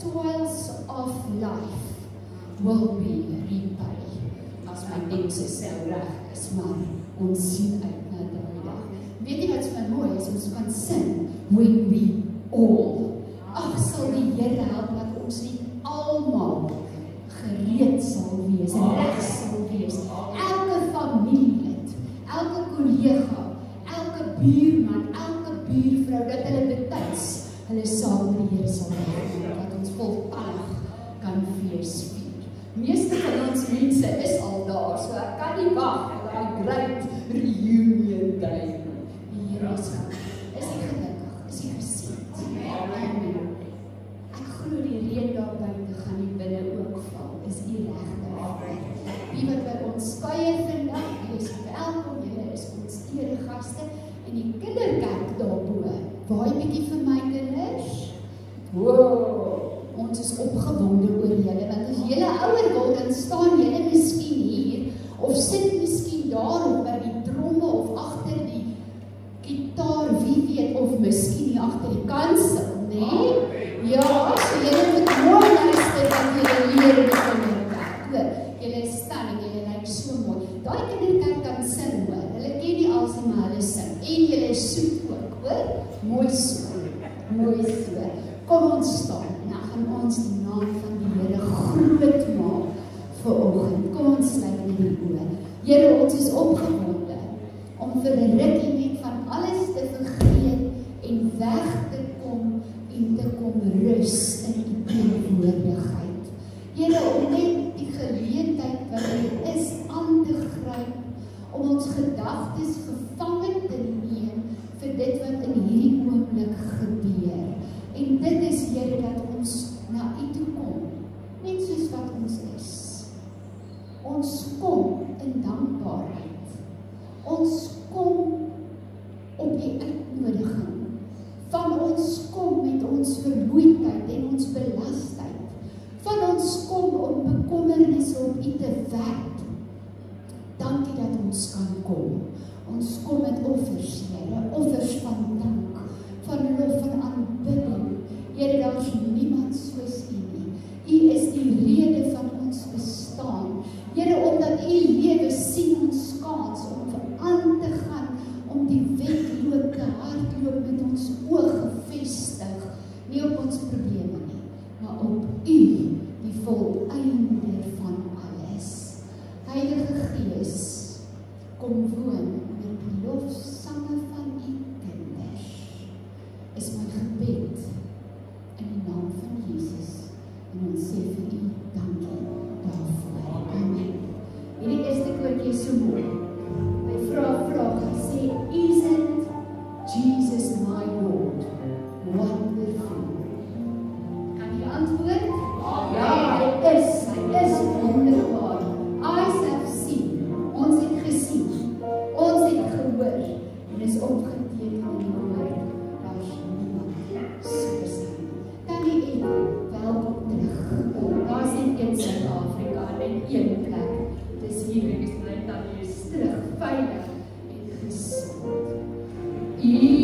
spoils of life will be repaid. As my tekste sê reg is, maar ons sien uit na daai dag. Weet jy wat so mooi is, ons kan sing, when we all. Ag, sal die Here help dat ons nie almal gereed sal wees, reg sal wees. Elke familielid, elke kollega, elke buurman, elke buurvrou, dat hulle betyds, hulle saam met die Here sal wees, dat ons voltallig kan fees vier. Meeste van ons mense is al daar, so ek kan nie wag vir die great reunion day. Die Here is nie gelukkig, is nie geseend. Amen. Ek glo die reën daar buite gaan nie binne ook val, is die regte. Die wat by ons kuier vandag, die is welkom, julle is ons eregaste, en die kinderkerk daarbo, waai bietjie vir my kinders. Wow, ons is opgewonde oor julle, want as julle ouer word, dan staan julle miskien hier, of sit miskien daar, of by die tromme, of agter die gitaar, wie weet, of miskien nie agter die kansel, nee? Ja, so julle moet mooi luister, dat julle leer in die kinderkerk, hoor, julle staan en julle lyk so mooi, daai kinderkerk kan sing, hoor, hulle ken nie als die maar hulle sing, en julle soet ook, hoor, mooi so, kom ons staan, en dan gaan ons die naam van die Here groot maak vir oggend, kom ons sluit in die oor, Here, ons is opgewonde, om vir 'n rukkie net van alles te vergeet, en weg te kom, en te kom rus in die teenwoordigheid. Here, om net die geleentheid wat hier is aan te gryp, om ons gedagtes gevangen te neem vir dit wat in hierdie oomblik gebeur. En dit is, Here, dat ons na U toe kom, net soos wat ons is. Ons kom in dankbaarheid. Ons kom op die uitnodiging. Van ons kom met ons vermoeidheid en ons belastheid. Van ons kom om bekommernisse op U te werp. Dankie dat ons kan kom. Ons kom met offers, Here, offers van dank, van lof, van aanbidding. Here, daar is niemand soos U nie. U is die rede van ons bestaan. Here, omdat U lewe sien ons kans om aan te gaan, om die wedloop te hardloop met ons oog gefestig, nie op ons probleme nie, maar op U, die volleinder van alles. Heilige Gees, kom woon met die lofsange van U kinders, is my gebed in die naam van Jesus, en ons sê vir U dankie daarvoor. Amen. Hierdie eerste koortjie is so mooi. My vraag sê, isn't Jesus my Lord wonderful? Kan jy antwoord? Ja, hy is wonderbaar. Eyes have seen, ons het gesien, ons het gehoor, en is opgeteken in die woord, daar is niemand soos hy. Kan jy welkom terug, daar is net in Suid-Afrika, en een plek, dis hier, ek is blij dat jy is terug, veilig en gesond. Yeah.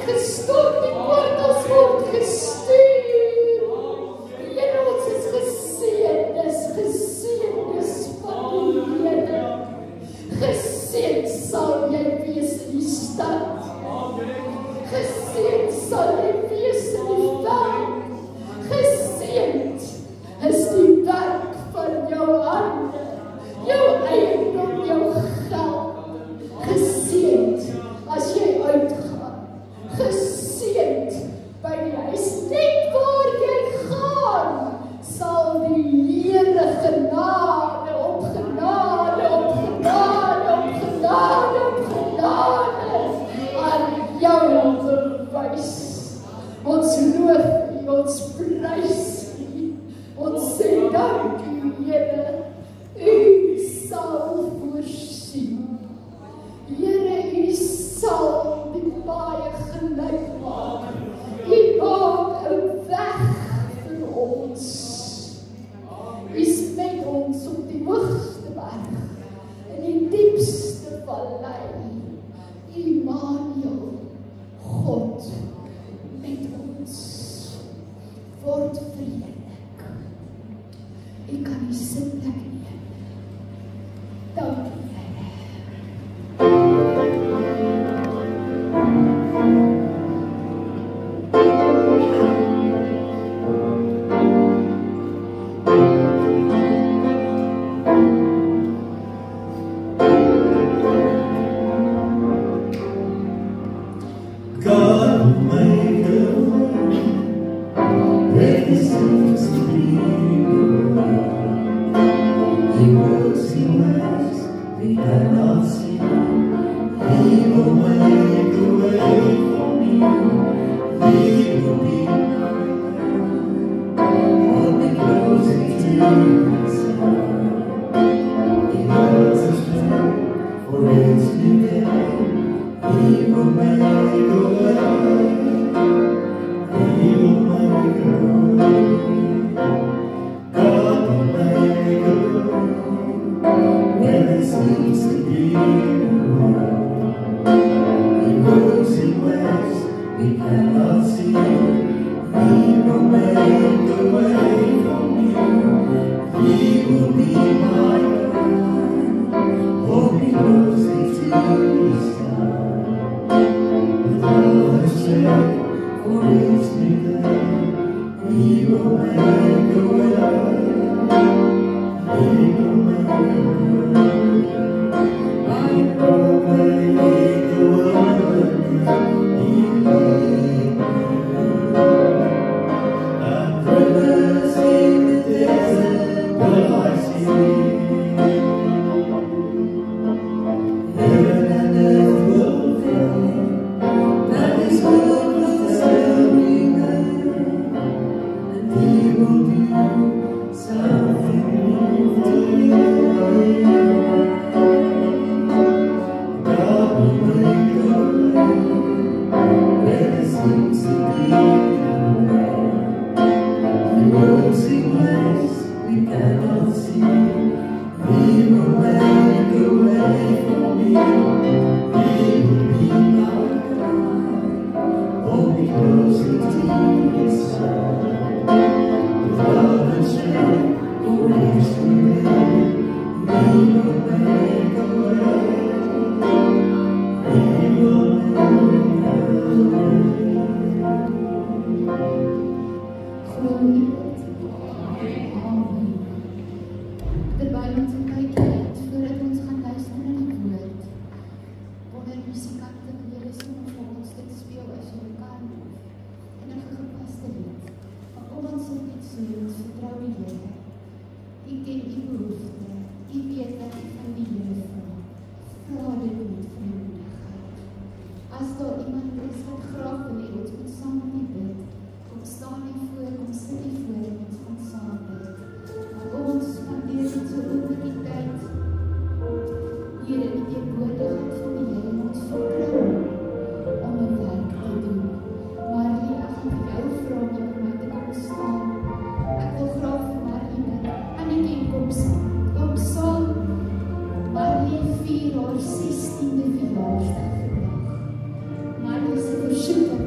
gestort, die portals word gestuur. Here, ons is geseëndes van die Here. Geseënd sal jy wees in die stad. Geseënd sal jy wees in die wêreld. Geseënd is die werk van jou hande, jou eiendom, jou geld. Geseënd as jy uitgaan. Geseënd by die huis, net waar jy gaan, sal die Here genade op genade op genade op genade op genade aan jou bewys. Ons loof U, ons prys U, ons sê dankie Here, U sal voorsien. Here, U sal die paaie gelyk maak. U maak 'n weg vir ons. U is met ons op die hoogste berg, in die diepste vallei. Immanuel, God met ons, word vriendelik. U kan die sitplek neem. Dankie, Here. vier haar 16de verjaarsdag vandag. Maar dis 'n versoek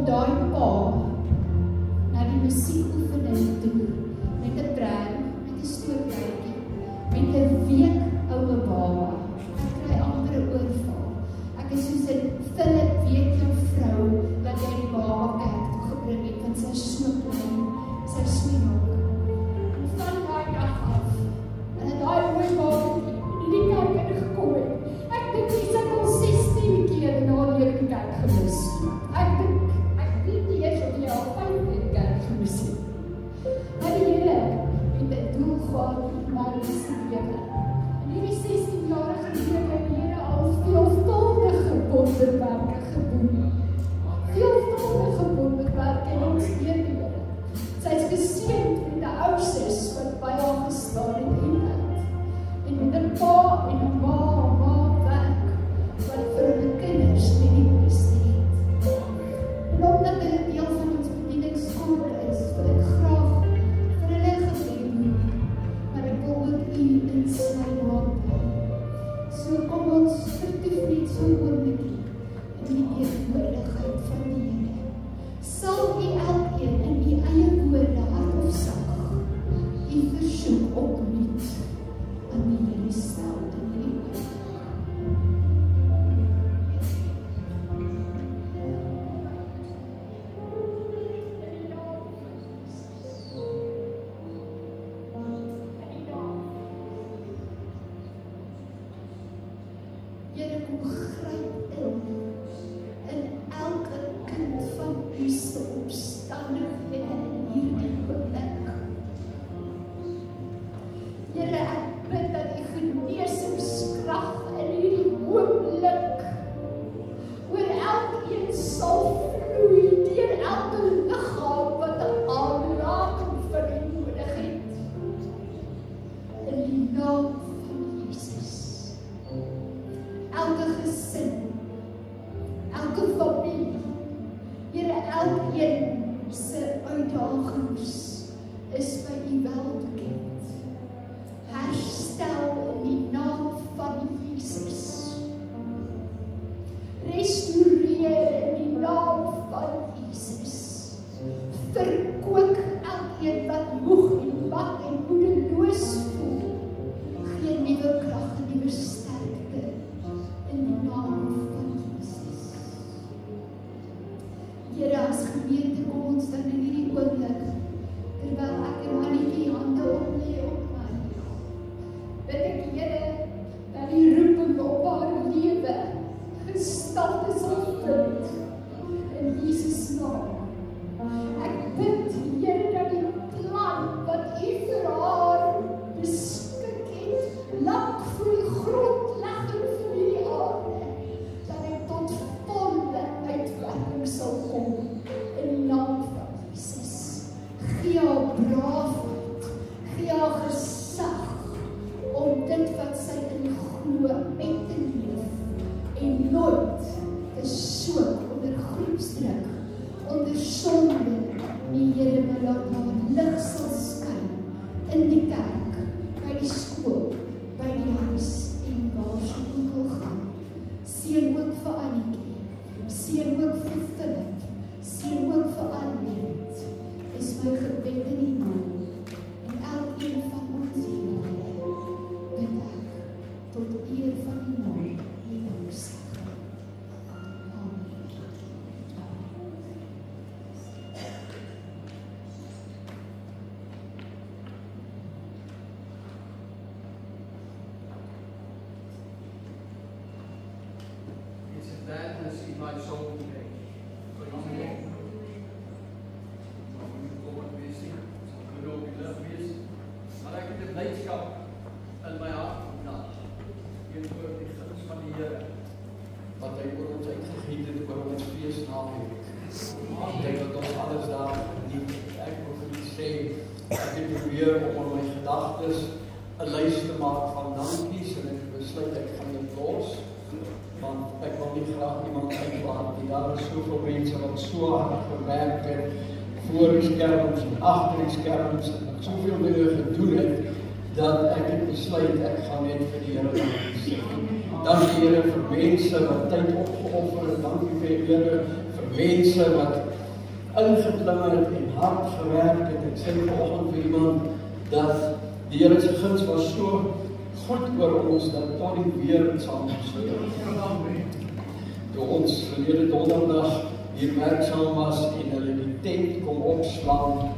daai pa na die musiekoefening toe, met 'n brand, met 'n stootluitjie, met 'n week oue baba. Ek kry amper 'n oorval. Ek is soos 'n Philip, weet jou vrou, dat jy die baba kerk toe gebring het, want sy is so klein, sy is so jonk. En van daai dag af, en het daai mooi baba in die kerk ingekom het. Ek dink sy het al 16 keer na die kerk gemis. Ek weet nie eers of jy al 5 keer die kerk gemis het. Maar die Here het 'n doel gehad met my lewe. En hierdie 16-jarige lewe het die Here al veelvuldige wonderwerke gedoen. Veelvuldige wonderwerke in ons lewe. Sy is geseënd met 'n ou sus wat by haar gestaan het en met 'n pa en 'n ma werk wat vir hulle kinders die beste het. En omdat hulle deel van ons bedieningsgroep is, wil ek graag vir hulle gebed doen, maar ek wil ook u insluit daarin. So kom ons vertoef net so oorletjie in die teenwoordigheid van die Here. Sal u elkeen in u eie woorde, hart of sak, u versoek opnuut aan die Here stel in hierdie oor. Here, kom gryp in elke kind van u se omstandighede in hierdie oomblik. Here, ek bid dat die genesingskrag in hierdie oomblik oor elkeen sal vloei, deur elke liggaam wat 'n aanraking van u nodig het. In die naam van Jesus. Elke gesin, elke familie, Here, elkeen se uitdagings is by u wel bekend. Herstel in die naam van Jesus. Restoreer in die naam van Jesus. Verkoop elkeen wat moeg en mat en moedeloos voel. Gee nuwe krag en nuwe sterkte in die naam van Jesus. Here, as gemeente kom ons dan in hierdie oomblik, terwyl ek en Annetjie hande oplê op my. Bid ek, Here, dat die roeping op haar lewe gestalte sal vind in Jesus naam. Ek bid, Here, dat die plan wat u vir haar beskik het, lank voor die grondlegging van die aarde, dat dit tot volle uitwerking sal kom in die naam van Jesus. Gee haar braafheid, gee haar gesag om dit wat sy in glo uit te leef en nooit te soek onder groepsdruk, onder sonde. Die Here wil laat haar lig sal skyn in die kerk, by die skool, by die huis en waar sy ook wil gaan. Seën ook vir Annetjie, seën ook vir Philip, seën ook vir Annette, is my gebed in die naam. En elkeen van ons hier, bid ek, tot eer van die naam, die danksegging. Amen. That to see my soul today. But you know, kom ek weer sien, ek ook die lig wees, maar ek het 'n blydskap in my hart vandag, teenoor die guns van die Here, wat hy oor ons uitgegiet het oor ons feesnaweek. Ek dink dat ons alles daar geniet. Ek wil vir u sê, ek het probeer om my gedagtes 'n lys te maak van dankies en ek besluit ek gaan dit los. Want ek wil nie graag iemand uitlaat nie. Daar is soveel mense wat so hard gewerk het, voor die skerms en agter die skerms, en soveel dinge gedoen het, dat ek het besluit, ek gaan net vir die Here dankie sê. Dankie Here vir mense wat tyd opgeoffer het, dankie vir Here vir mense wat ingeklim het en hard gewerk het. Ek sê vanoggend vir iemand dat die Here se guns was so goed oor ons dat tot die weer het saam gesluit. Toe ons verlede donderdag hier werksaam was en hulle die tent kom opslaan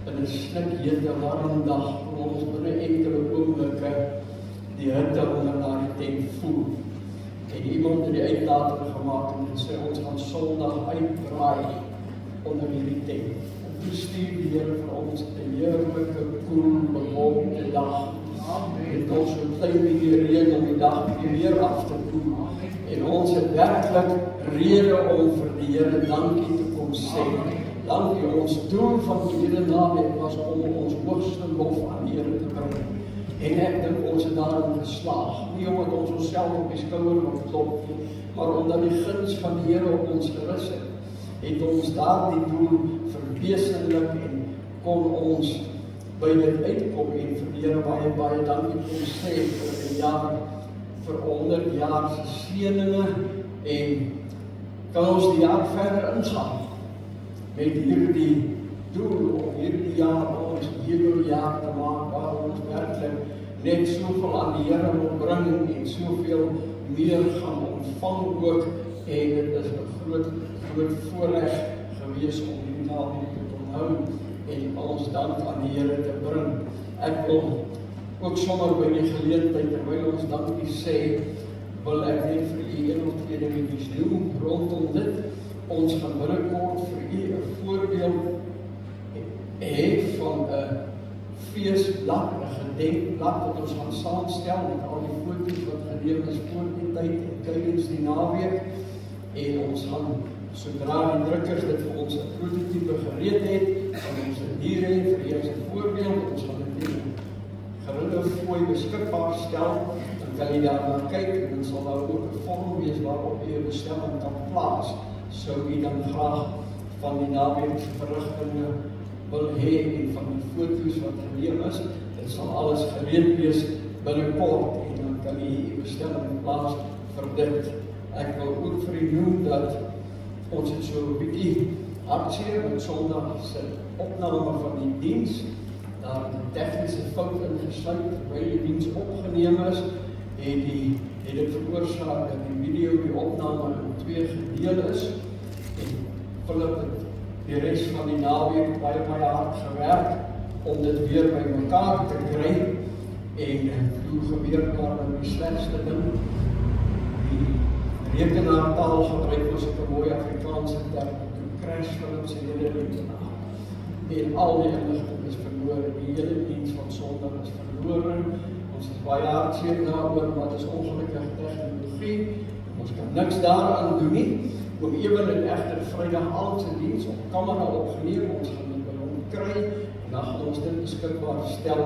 in 'n snikhete warm dag, kon ons binne enkele oomblikke die hitte onder daardie tent voel. En iemand het die uitlating gemaak en sê ons gaan Sondag uitbraai onder hierdie tent. En toe stuur die Here vir ons 'n heerlike, koel, bewolkte dag. Het ons so klein bietjie reën om die dag bietjie weer af te koel. En ons het werklik rede om vir die Here dankie te kom sê. Dankie, ons doel van die hele naweek was om ons hoogste lof aan die Here te bring. En ek dink ons het daarin geslaag. Nie omdat ons onsself op die skouer moet klop nie, maar omdat die guns van die Here op ons gerus het. Het ons daardie doel verwesenlik en kon ons by dit uitkom en vir die Here baie, baie dankie kom sê vir 'n jaar, vir 100 jaar se seëninge en kan ons die jaar verder ingaan met hierdie doel om hierdie jaar ons jubileumjaar te maak waar ons werklik net soveel aan die Here wil bring en soveel meer gaan ontvang ook en dit is 'n groot voorreg gewees om hierdie naweek te onthou en ons dank aan die Here te bring. Ek wil ook sommer by die geleentheid terwyl ons dankie sê, wil ek net vir u een of twee dingetjies doen rondom dit. Ons gaan binnekort vir u 'n voorbeeld hê van 'n feesblad, 'n gedenkblad wat ons gaan saamstel met al die foto's wat geneem is voor die tyd en tydens die naweek. En ons gaan, sodra die drukkers dit vir ons 'n prototype gereed het, gaan ons dit hier hê vir u as 'n voorbeeld. Ons gaan dit in gerinde fooi beskikbaar stel, dan kan jy daarna kyk en dan sal daar ook 'n vorm wees waarop jy 'n bestelling kan plaas. Sou u dan graag van die naweekverrigtinge wil hê en van die foto's wat geneem is, dit sal alles gereed wees binnekort en dan kan jy u bestelling plaas vir dit. Ek wil ook vir u noem dat ons het so 'n bietjie hartseer met Sondag se opname van die diens. Daar het 'n tegniese fout ingesluit terwyl die diens opgeneem is en het dit veroorsaak dat die video, die opname in 2 gedeel is. En Philip het die res van die naweek baie hard gewerk om dit weer by mekaar te kry. En toe gebeur daar die slegste ding. Die rekenaartaal gebruik ons op 'n mooi Afrikaanse term. Toe crash Philip se hele rekenaar. En al die inligting is verloor. Die hele diens van Sondag is verloor. Ons is baie hartseer daaroor, maar dit is ongelukkig tegnologie. Ons kan niks daaraan doen nie. Oom Ewen het egter Vrydag aand se diens op kamera opgeneem. Ons gaan dit by hom kry en dan gaan ons dit beskikbaar stel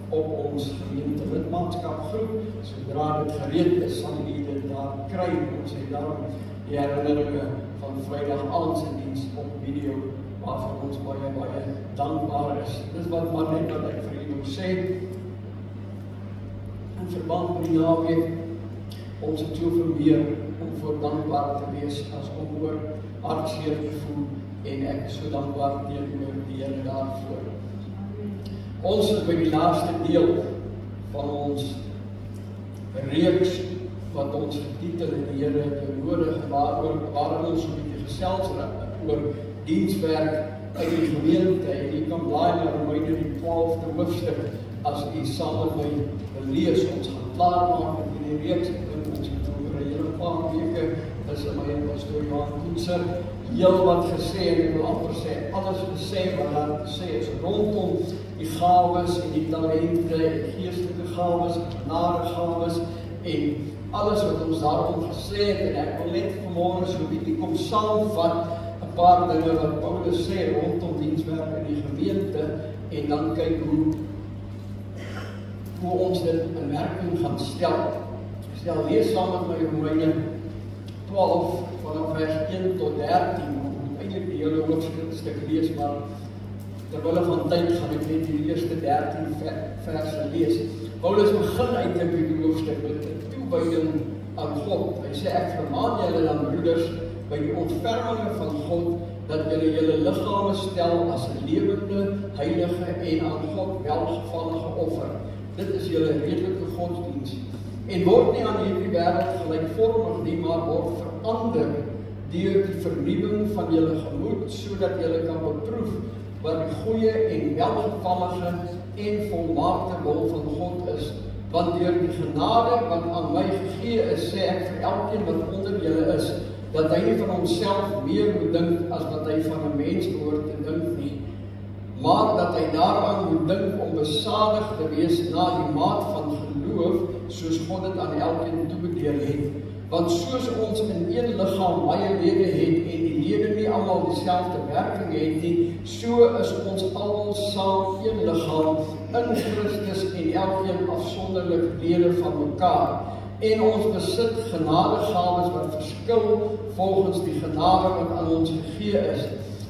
op ons gemeente lidmaatskapgroep. Sodra dit gereed is, sal u dit daar kry. Ons het daarom die herinneringe van Vrydag aand se diens op video waarvoor ons baie dankbaar is. Dis wat maar net wat ek vir u wil sê. In verband met die naweek, ons het soveel meer om voor dankbaar te wees as om oor hartseer te voel en ek is so dankbaar teenoor die Here daarvoor. Ons is by die laaste deel van ons reeks wat ons getitel het die Here het jou nodig, waarin ons so 'n bietjie gesels oor dienswerk uit die gemeente en jy kan blaai na Romeine die 12de hoofstuk as jy saam met my lees. Ons gaan klaar maak met die reeks. Ek dink ons het oor 'n hele paar weke is my en pastoor Johan Koetser heel wat gesê en ek wil amper sê alles gesê wat daar gesê is rondom die gawes en die talente en geestelike gawes, genadegawes en alles wat ons daarom gesê het en ek wil net vanmôre so 'n bietjie kom saamvat 'n paar dinge wat Paulus sê rondom dienswerk in die gemeente en dan kyk hoe ons dit in werking gaan stel. Stel lees saam met my Romeine 12 vanaf vers 1 tot 13. Ek moet eintlik die hele hoofstuk lees, maar terwille van tyd gaan ek net die eerste 13 verse lees. Paulus begin eintlik die hoofstuk met 'n toewyding aan God. Hy sê ek vermaan julle dan broeders by die ontferminge van God dat julle julle liggame stel as 'n lewende, heilige en aan God welgevallige offer. Dit is julle redelike godsdiens. En word nie aan hierdie wêreld gelykvormig nie, maar word verander deur die vernuwing van julle gemoed, sodat julle kan beproef wat die goeie en welgevallige en volmaakte wil van God is. Want deur die genade wat aan my gegee is, sê ek vir elkeen wat onder julle is, dat hy nie van homself meer moet dink as wat hy van 'n mens behoort te dink nie, maar dat hy daaraan moet dink om besadig te wees na die maat van geloof, soos God dit aan elkeen toebedeel het. Want soos ons in een liggaam baie lede het en die lede nie almal dieselfde werking het nie, so is ons almal saam een liggaam in Christus en elkeen afsonderlik lede van mekaar. En ons besit genadegawes wat verskil volgens die genade wat aan ons gegee is.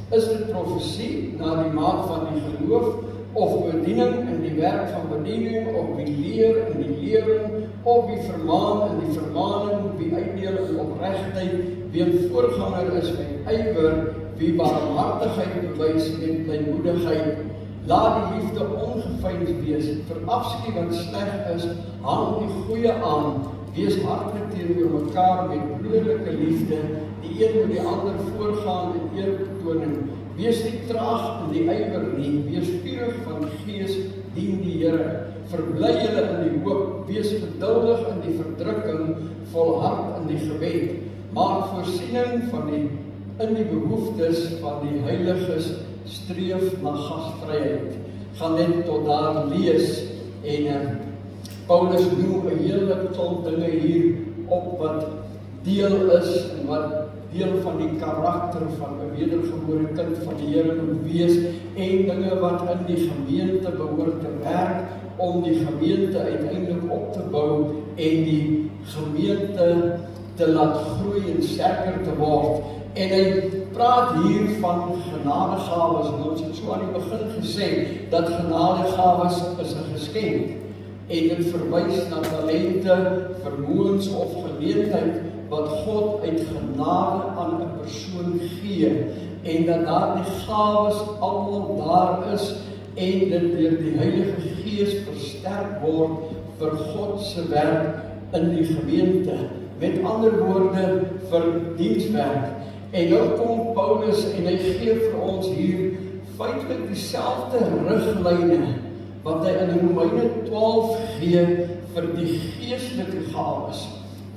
Is dit profesie na die maat van die geloof, of bediening in die werk van bediening, of wie leer in die lering, of wie vermaan in die vermaning, wie uitdeel in opregtheid, wie 'n voorganger is met ywer, wie barmhartigheid bewys met blymoedigheid. Laat die liefde ongeveinsd wees, verafskie wat sleg is, hang die goeie aan, wees hartlik teenoor mekaar met broederlike liefde, die een moet die ander voorgaan in eerbetoning. Wees nie traag in die ywer nie, wees vurig van die gees, dien die Here. Verbly julle in die hoop, wees geduldig in die verdrukking, volhard in die gebed. Maak voorsiening in die behoeftes van die heiliges, streef na gasvryheid. Gaan net tot daar lees en Paulus noem 'n hele klomp dinge hier op wat deel is en wat deel van die karakter van 'n wedergebore kind van die Here moet wees en dinge wat in die gemeente behoort te werk om die gemeente uiteindelik op te bou en die gemeente te laat groei en sterker te word. En hy praat hier van genadegawes en ons het so aan die begin gesê dat genadegawes is 'n geskenk en dit verwys na talente, vermoëns of geleentheid wat God uit genade aan 'n persoon gee en dat daardie gawes almal daar is en dit deur die Heilige Gees versterk word vir God se werk in die gemeente. Met ander woorde, vir dienswerk. En nou kom Paulus en hy gee vir ons hier feitelik dieselfde riglyne wat hy in Romeine 12 gee vir die geestelike gawes.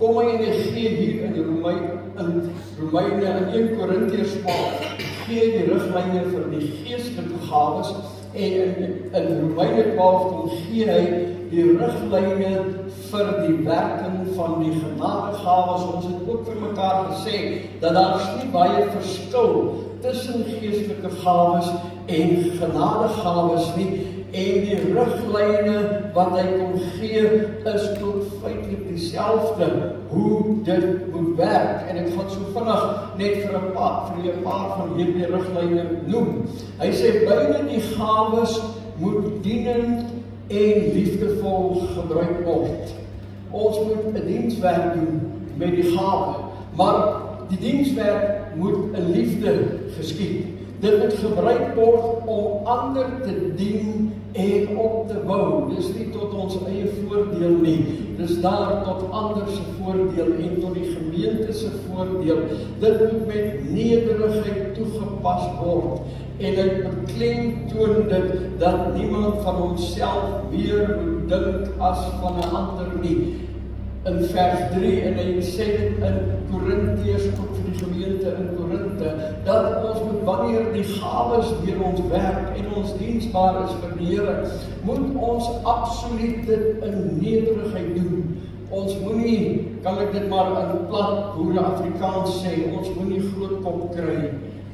Kom hy en hy gee hier in Romeine in 1 Korintiërs 12 gee die riglyne vir die geestelike gawes en in Romeine 12 kom gee hy die riglyne vir die werking van die genadegawes. Ons het ook vir mekaar gesê dat daar nie baie verskil tussen geestelike gawes en genadegawes nie. En die riglyne wat hy kom gee is tot feitelik dieselfde hoe dit moet werk. En ek gaan so vinnig net vir 'n paar van hierdie riglyne noem. Hy sê beide die gawes moet dienend en liefdevol gebruik word. Ons moet 'n dienswerk doen met die gawe, maar die dienswerk moet in liefde geskied. Dit moet gebruik word om ander te dien en op te bou. Dis nie tot ons eie voordeel nie. Dis daar tot ander se voordeel en tot die gemeente se voordeel. Dit moet met nederigheid toegepas word. En hy beklemtoon dit dat niemand van homself meer moet dink as van 'n ander nie. In vers 3 en hy sê dit in Korintiërs ook vir die gemeente in Korinte dat ons moet wanneer die gawes deur ons werk en ons diensbaar is vir die Here, moet ons absoluut dit in nederigheid doen. Ons moenie, kan ek dit maar in plat boere Afrikaans sê, ons moenie groot kop kry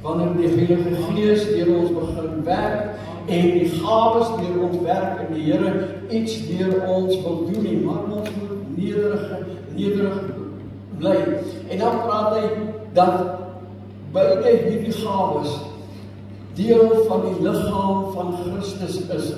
wanneer die Heilige Gees deur ons begin werk en die gawes deur ons werk en die Here iets deur ons wil doen nie, maar ons moet nederig bly. En dan praat hy dat beide hierdie gawes deel van die liggaam van Christus is.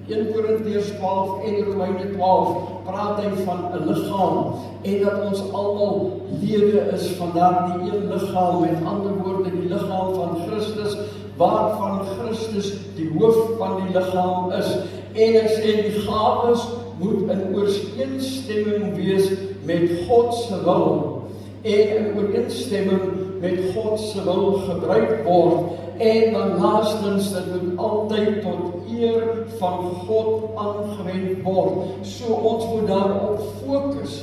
1 Korintiërs 12 en Romeine 12 praat hy van 'n liggaam en dat ons almal lede is van daardie een liggaam, met ander woorde die liggaam van Christus, waarvan Christus die hoof van die liggaam is. En hy sê die gawes moet in ooreenstemming wees met God se wil en in ooreenstemming met God se wil gebruik word. En dan laastens, dit moet altyd tot eer van God aangewend word. So ons moet daarop fokus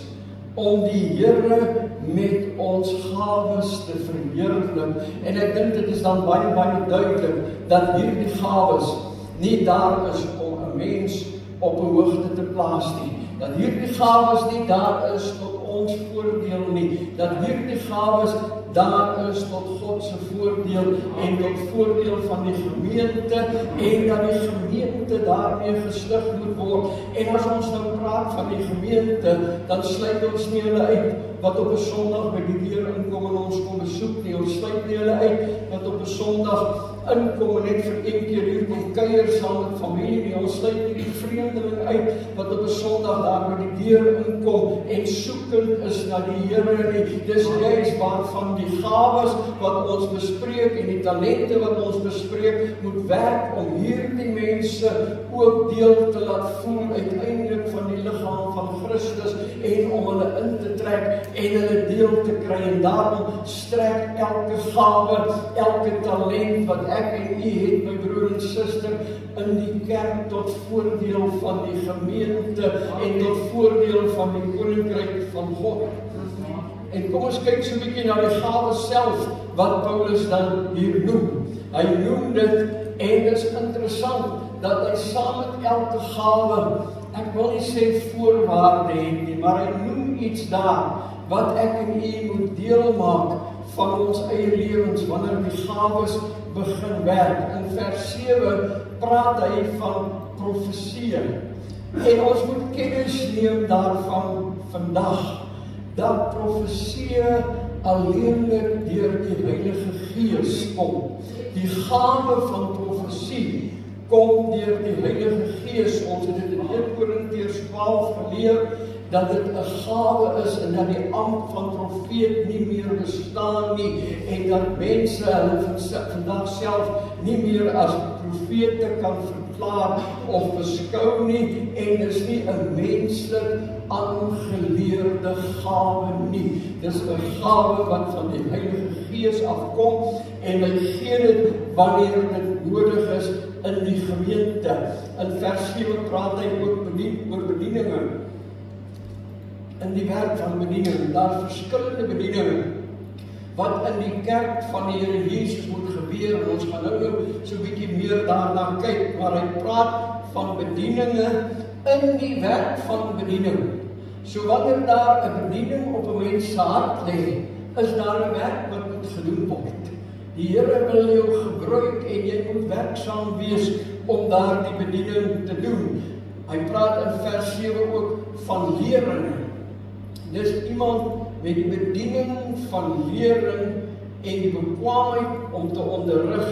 om die Here met ons gawes te verheerlik. En ek dink dit is dan baie duidelik dat hierdie gawes nie daar is om 'n mens op 'n hoogte te plaas nie. Dat hierdie gawes nie daar is tot ons voordeel nie. Dat hierdie gawes daar is tot God se voordeel en tot voordeel van die gemeente en dat die gemeente daarmee gestig moet word. En as ons nou praat van die gemeente, dan sluit ons nie hulle uit wat op 'n Sondag by die deur inkom en ons kom besoek nie. Ons sluit nie hulle uit wat op 'n Sondag inkom en net vir 1 keer hier kom kuier saam met familie nie. Ons sluit nie die vreemdeling uit wat op 'n Sondag daar by die deur inkom en soekend is na die Here nie. Dis juist waarvan die gawes wat ons bespreek en die talente wat ons bespreek moet werk om hierdie mense ook deel te laat voel uiteindelik van die liggaam van Christus en om hulle in te trek en hulle deel te kry. En daarom strek elke gawe, elke talent wat ek en u het, my broer en suster, in die kerk tot voordeel van die gemeente en tot voordeel van die koninkryk van God. En kom ons kyk so 'n bietjie na die gawes self wat Paulus dan hier noem. Hy noem dit en dit is interessant dat hy saam met elke gawe, ek wil nie sê voorwaarde het nie, maar hy noem iets daar wat ek en u moet deel maak van ons eie lewens wanneer die gawes begin werk. In vers 7 praat hy van profesie. En ons moet kennis neem daarvan vandag dat profesie alleenlik deur die Heilige Gees kom. Die gawe van profesie kom deur die Heilige Gees. Ons het dit in 1 Korintiërs 12 geleer dat dit 'n gawe is en dat die ampt van profeet nie meer bestaan nie en dat mense hulle vandag self nie meer as profete kan verklaar of beskou nie en dis nie 'n menslik aangeleerde gawe nie. Dis 'n gawe wat van die Heilige Gees afkom en hy gee dit wanneer dit nodig is in die gemeente. In vers 7 praat hy oor bedieninge. In die werk van bediening, daar verskillende bedieninge wat in die kerk van die Here Jesus moet gebeur. En ons gaan nou so 'n bietjie meer daarna kyk, maar hy praat van bedieninge in die werk van bediening. So wanneer daar 'n bediening op 'n mens se hart lê, is daar 'n werk wat moet gedoen word. Die Here wil jou gebruik en jy moet werksaam wees om daardie bediening te doen. Hy praat in vers 7 ook van lering. Dis iemand met die bediening van lering en die bekwaamheid om te onderrig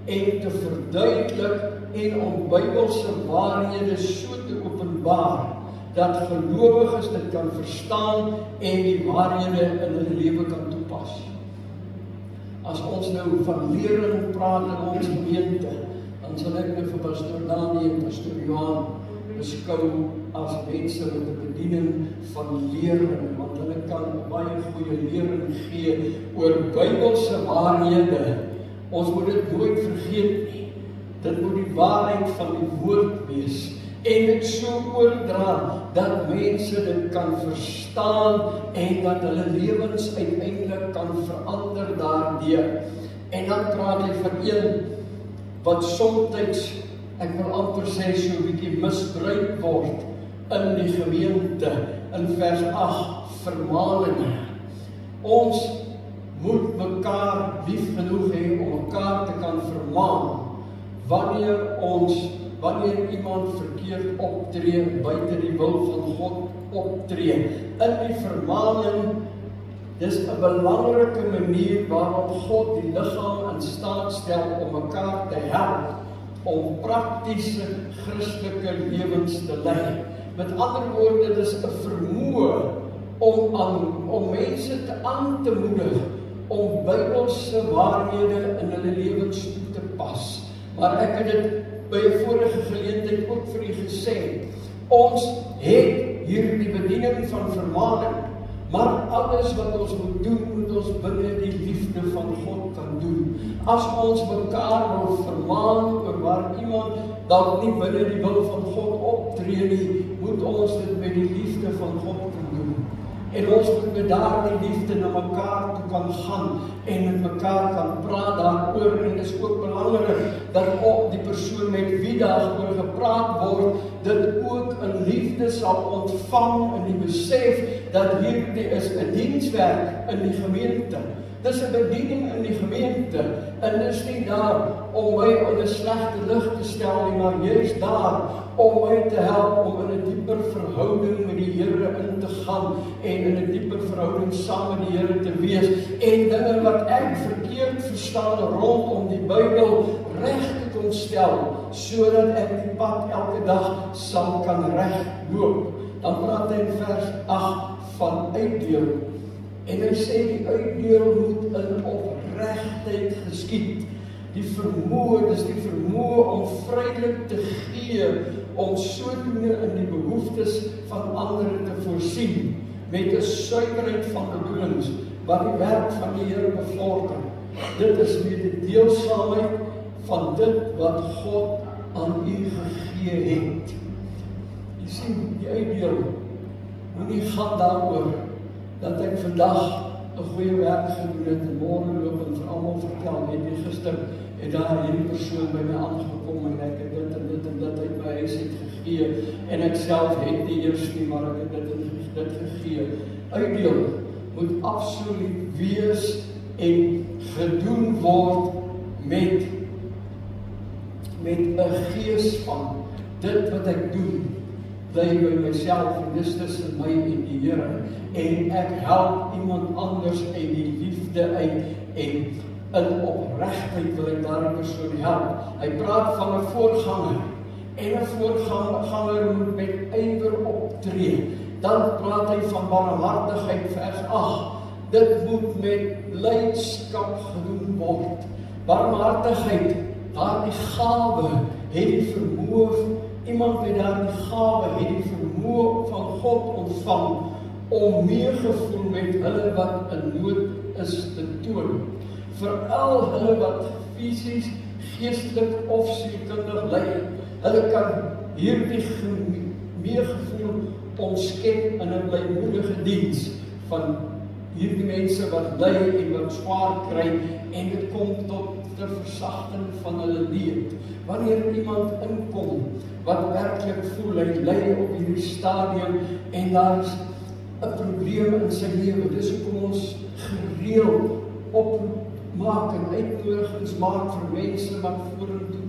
en te verduidelik en om Bybelse waarhede so te openbaar dat gelowiges dit kan verstaan en die waarhede in hulle lewe kan toepas. As ons nou van lering praat in ons gemeente, dan sal ek nou vir Pastor Dani en Pastor Johan beskou as mense met 'n bediening van lering, want hulle kan baie goeie lering gee oor Bybelse waarhede. Ons moet dit nooit vergeet nie. Dit moet die waarheid van die woord wees en dit so oordra dat mense dit kan verstaan en dat hulle lewens uiteindelik kan verander daardeur. En dan praat hy van een wat soms, ek wil amper sê, so 'n bietjie misbruik word in die gemeente. In vers 8, vermaninge. Ons moet mekaar lief genoeg hê om mekaar te kan vermaan wanneer iemand verkeerd optree, buite die wil van God optree. In die vermaning, dis 'n belangrike manier waarop God die liggaam in staat stel om mekaar te help om praktiese Christelike lewens te lei. Met ander woorde, dit is 'n vermoë om mense aan te moedig om Bybelse waarhede in hulle lewens toe te pas. Maar ek het dit by 'n vorige geleentheid ook vir u gesê. Ons het hierdie bediening van vermaning, maar alles wat ons moet doen, moet ons binne die liefde van God kan doen. As ons mekaar wil vermaan oor waar iemand dalk nie binne die wil van God optree nie, moet ons dit met die liefde van God kan doen. En ons moet met daardie liefde na mekaar toe kan gaan en met mekaar kan praat daaroor. En dit is ook belangrik dat ook die persoon met wie daaroor gepraat word, dit ook in liefde sal ontvang in die besef dat hierdie is 'n dienswerk in die gemeente. Dis 'n bediening in die gemeente en dis nie daar om my in 'n slegte lig te stel nie, maar juist daar om my te help om in 'n dieper verhouding met die Here in te gaan en in 'n dieper verhouding saam met die Here te wees en dinge wat ek verkeerd verstaan rondom die Bybel reg te kon stel sodat ek die pad elke dag sal kan regloop. Dan praat hy in vers 8 van uitdeel. En hy sê die uitdeel moet in opregtheid geskied. Die vermoë, dis die vermoë om vrylik te gee, om sodoende in die behoeftes van ander te voorsien, met 'n suiwerheid van bedoelings, wat die werk van die Here bevorder. Dit is mededeelsaamheid van dit wat God aan u gegee het. Jy sien, die uitdeel moenie gaan daaroor dat ek vandag 'n goeie werk gedoen het en môre loop en vir almal vertel, weet jy, gister het daar hierdie persoon by my aangekom en ek het dit en dit en dit uit my huis het gegee en ek self het nie eers nie, maar ek het dit en dit gegee. Uitdeel moet absoluut wees en gedoen word met 'n gees van dit wat ek doen bly by myself en dis tussen my en die Here en ek help iemand anders uit die liefde uit en in opregtheid wil ek daardie persoon help. Hy praat van 'n voorganger en 'n voorganger moet met ywer optree. Dan praat hy van barmhartigheid vers 8. Dit moet met blydskap gedoen word. Barmhartigheid, daardie gawe het die vermoë, iemand met daardie gawe het die vermoë van God ontvang om meegevoel met hulle wat in nood is te toon. Veral hulle wat fisies, geestelik of sielkundig ly. Hulle kan hierdie meegevoel omskep in 'n blymoedige diens van hierdie mense wat ly en wat swaar kry en dit kom tot die versagting van hulle leed. Wanneer iemand inkom wat werklik voel hy ly op hierdie stadium en daar is 'n probleem in sy lewe, dis hoekom ons gereeld opmaak en uitnodigings maak vir mense wat vorentoe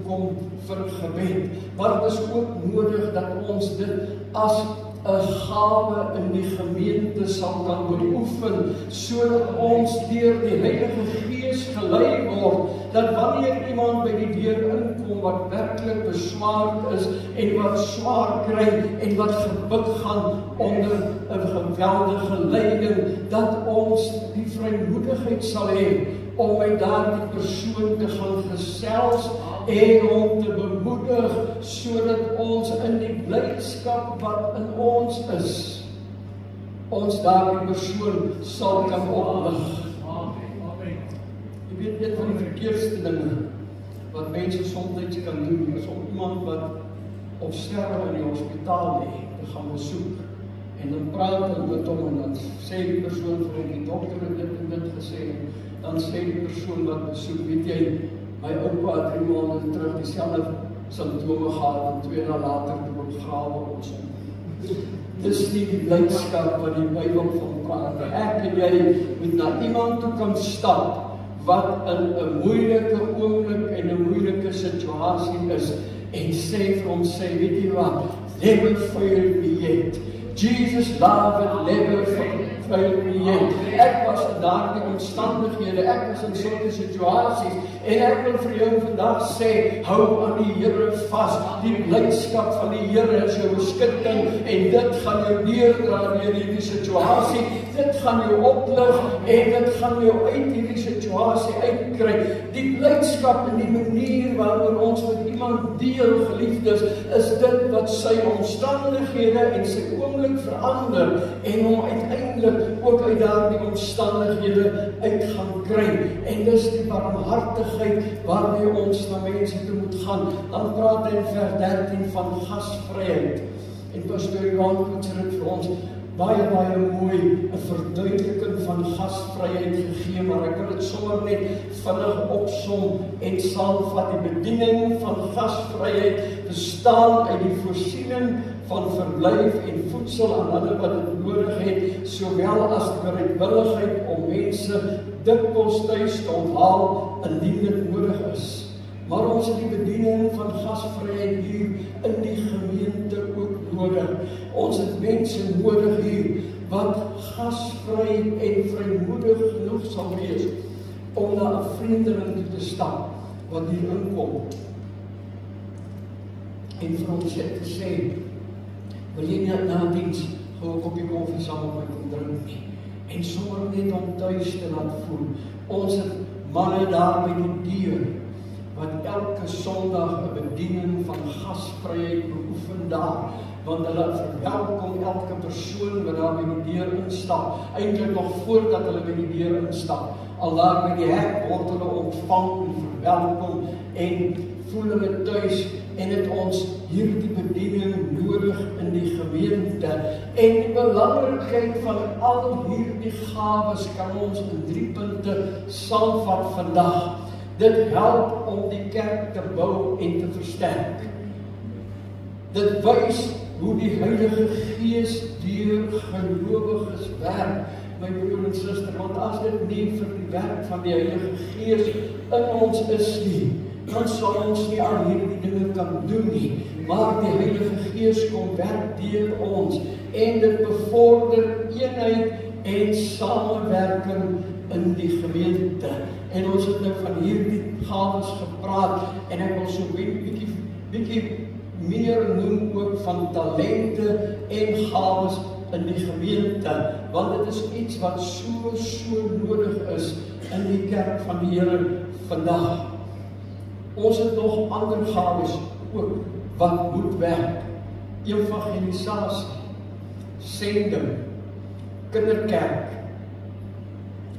kom vir gebed. Maar dit is ook nodig dat ons dit as 'n gawe in die gemeente sal kan beoefen, sodat ons deur die Heilige Gees gelei word, dat wanneer iemand by die deur inkom wat werklik beswaard is en wat swaar kry en wat gebuk gaan onder 'n geweldige lyding, dat ons die vrymoedigheid sal hê om met daardie persoon te gaan gesels en hom te bemoedig, sodat ons in die blydskap wat in ons is, ons daardie persoon sal kan oplig. Jy weet, dit van die verkeerdste dinge wat mense soms kan doen, is om iemand wat op sterwe in die hospitaal lê, te gaan besoek. En dan praat hulle met hom en dan sê die persoon vir die dokter het dit en dit gesê. Dan sê die persoon wat besoek, weet jy, my oupa het 3 maande terug dieselfde simptome gehad en 2 dae later te begrawe ons hom. Dis nie die blydskap wat die Bybel van praat. Ek en jy moet na iemand toe kan stap wat in 'n moeilike oomblik en 'n moeilike situasie is en sê vir hom, sê, weet jy wat, never fail me yet. Jesus' love had never uitgeruil met die Here. Ek was in daardie omstandighede, ek was in sulke situasies en ek wil vir jou vandag sê, hou aan die Here vas. Die blydskap van die Here is jou beskutting en dit gaan jou deurdra deur hierdie situasie. Dit gaan jou oplig en dit gaan jou uit hierdie situasie uitkry. Die blydskap en die manier waaroor ons met iemand deel, geliefdes, is dit wat sy omstandighede en sy oomblik verander en hom uiteindelik ook uit daardie omstandighede uit gaan kry. En dis die barmhartigheid waarmee ons na mense toe moet gaan. Dan praat hy in vers 13 van gasvryheid. En pastoor Johan het dit vir ons baie mooi 'n verduideliking van gasvryheid gegee, maar ek wil dit sommer net vinnig opsom en saamvat. Die bediening van gasvryheid bestaan uit die voorsiening van verblyf en voedsel aan hulle wat dit nodig het, sowel as die bereidwilligheid om mense dikwels tuis te onthaal indien dit nodig is. Maar ons het die bediening van gasvryheid hier in die gemeente ook nodig. Ons het mense nodig hier wat gasvry en vrymoedig genoeg sal wees om na 'n vreemdeling toe te stap wat hier inkom en vir ons te sê, wil jy nie na diens gou 'n koppie koffie saam met my kom drink nie, en sommer net om tuis te laat voel. Ons het manne daar by die deur wat elke Sondag 'n bediening van gasvryheid beoefen daar, want hulle verwelkom elke persoon wat daar by die deur instap, eintlik nog voordat hulle by die deur instap. Al daar by die hek word hulle ontvang en verwelkom en voel hulle tuis, en het ons hierdie bediening nodig in die gemeente. En die belangrikheid van al hierdie gawes kan ons in 3 punte saamvat vandag. Dit help om die kerk te bou en te versterk. Dit wys hoe die Heilige Gees deur gelowiges werk, my broer en suster, want as dit nie vir die werk van die Heilige Gees in ons is nie, dan sal ons nie al hierdie dinge kan doen nie. Maar die Heilige Gees kom werk deur ons en dit bevorder eenheid en samewerking in die gemeente. En ons het nou van hierdie gawes gepraat en ek wil so bietjie meer noem ook van talente en gawes in die gemeente, want dit is iets wat so nodig is in die kerk van die Here vandag. Ons het nog ander gawes ook wat moet werk. Evangelisasie, sending, kinderkerk,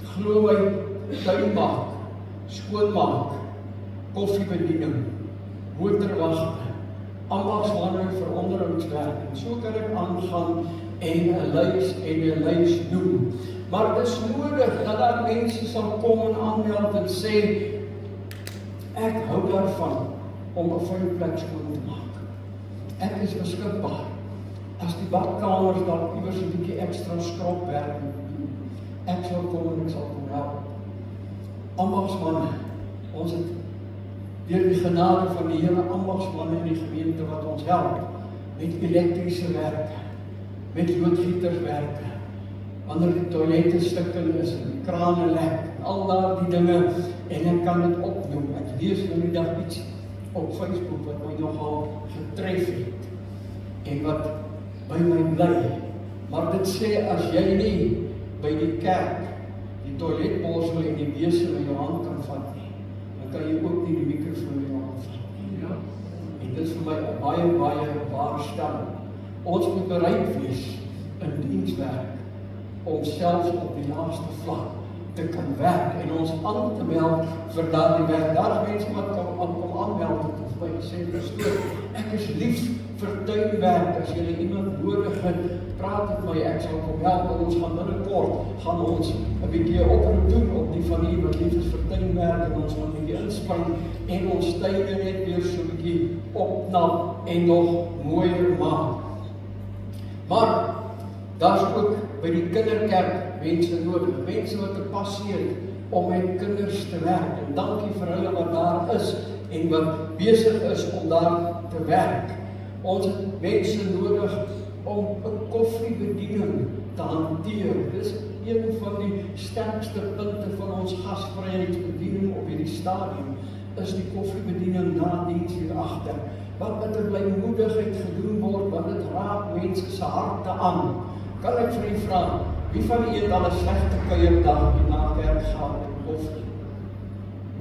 glo my, tuinmaak, skoonmaak, koffiebediening, motorwagte, ambagsmanne vir onderhoudswerk. En so kan ek aangaan en 'n lys noem. Maar dit is nodig dat daar mense sal kom en aanmeld en sê, ek hou daarvan om 'n vuil plek skoon te maak. Ek is beskikbaar. As die badkamers dalk iewers 'n bietjie ekstra skropwerk doen, ek sal kom en ek sal kom help. Ambagsmanne, ons het deur die genade van die Here ambagsmanne in die gemeente wat ons help met elektriese werke, met loodgieterswerke, wanneer die toilette stukken is en die krane lek, al daardie dinge, en ek kan dit opnoem. Ek lees nou die dag iets op Facebook wat my nogal getref het en wat by my bly. Maar dit sê, as jy nie by die kerk die toiletborsel en die besem in jou hand kan vat nie, dan kan jy ook nie die mikrofoon in jou hand vat nie. Ja. En dit is vir my 'n baie ware stelling. Ons moet bereid wees in dienswerk om selfs op die laagste vlak te kan werk en ons aan te meld vir daardie werk. Daar is mense wat kom aanmeld het of by gesê, pastoor, ek is lief vir tuinwerk. As jy iemand nodig het, praat met my, ek sal kom help, en ons gaan binnekort, gaan ons 'n bietjie oproep doen op die van u wat lief is vir tuinwerk, en ons gaan 'n bietjie inspring en ons tuine net weer so 'n bietjie opknap en nog mooier maak. Maar daar's ook by die kinderkerk mense nodig, mense wat 'n passie het om met kinders te werk, en dankie vir hulle wat daar is en wat besig is om daar te werk. Ons het mense nodig om 'n koffiebediening te hanteer. Dis een van die sterkste punte van ons gasvryheidsbediening op hierdie stadium, is die koffiebediening na diens hierachter. Wat met 'n blymoedigheid gedoen word, want dit raak mense se harte aan. Kan ek vir u vra, wie van u het al 'n slegte kuierdag na kerk gehad met koffie?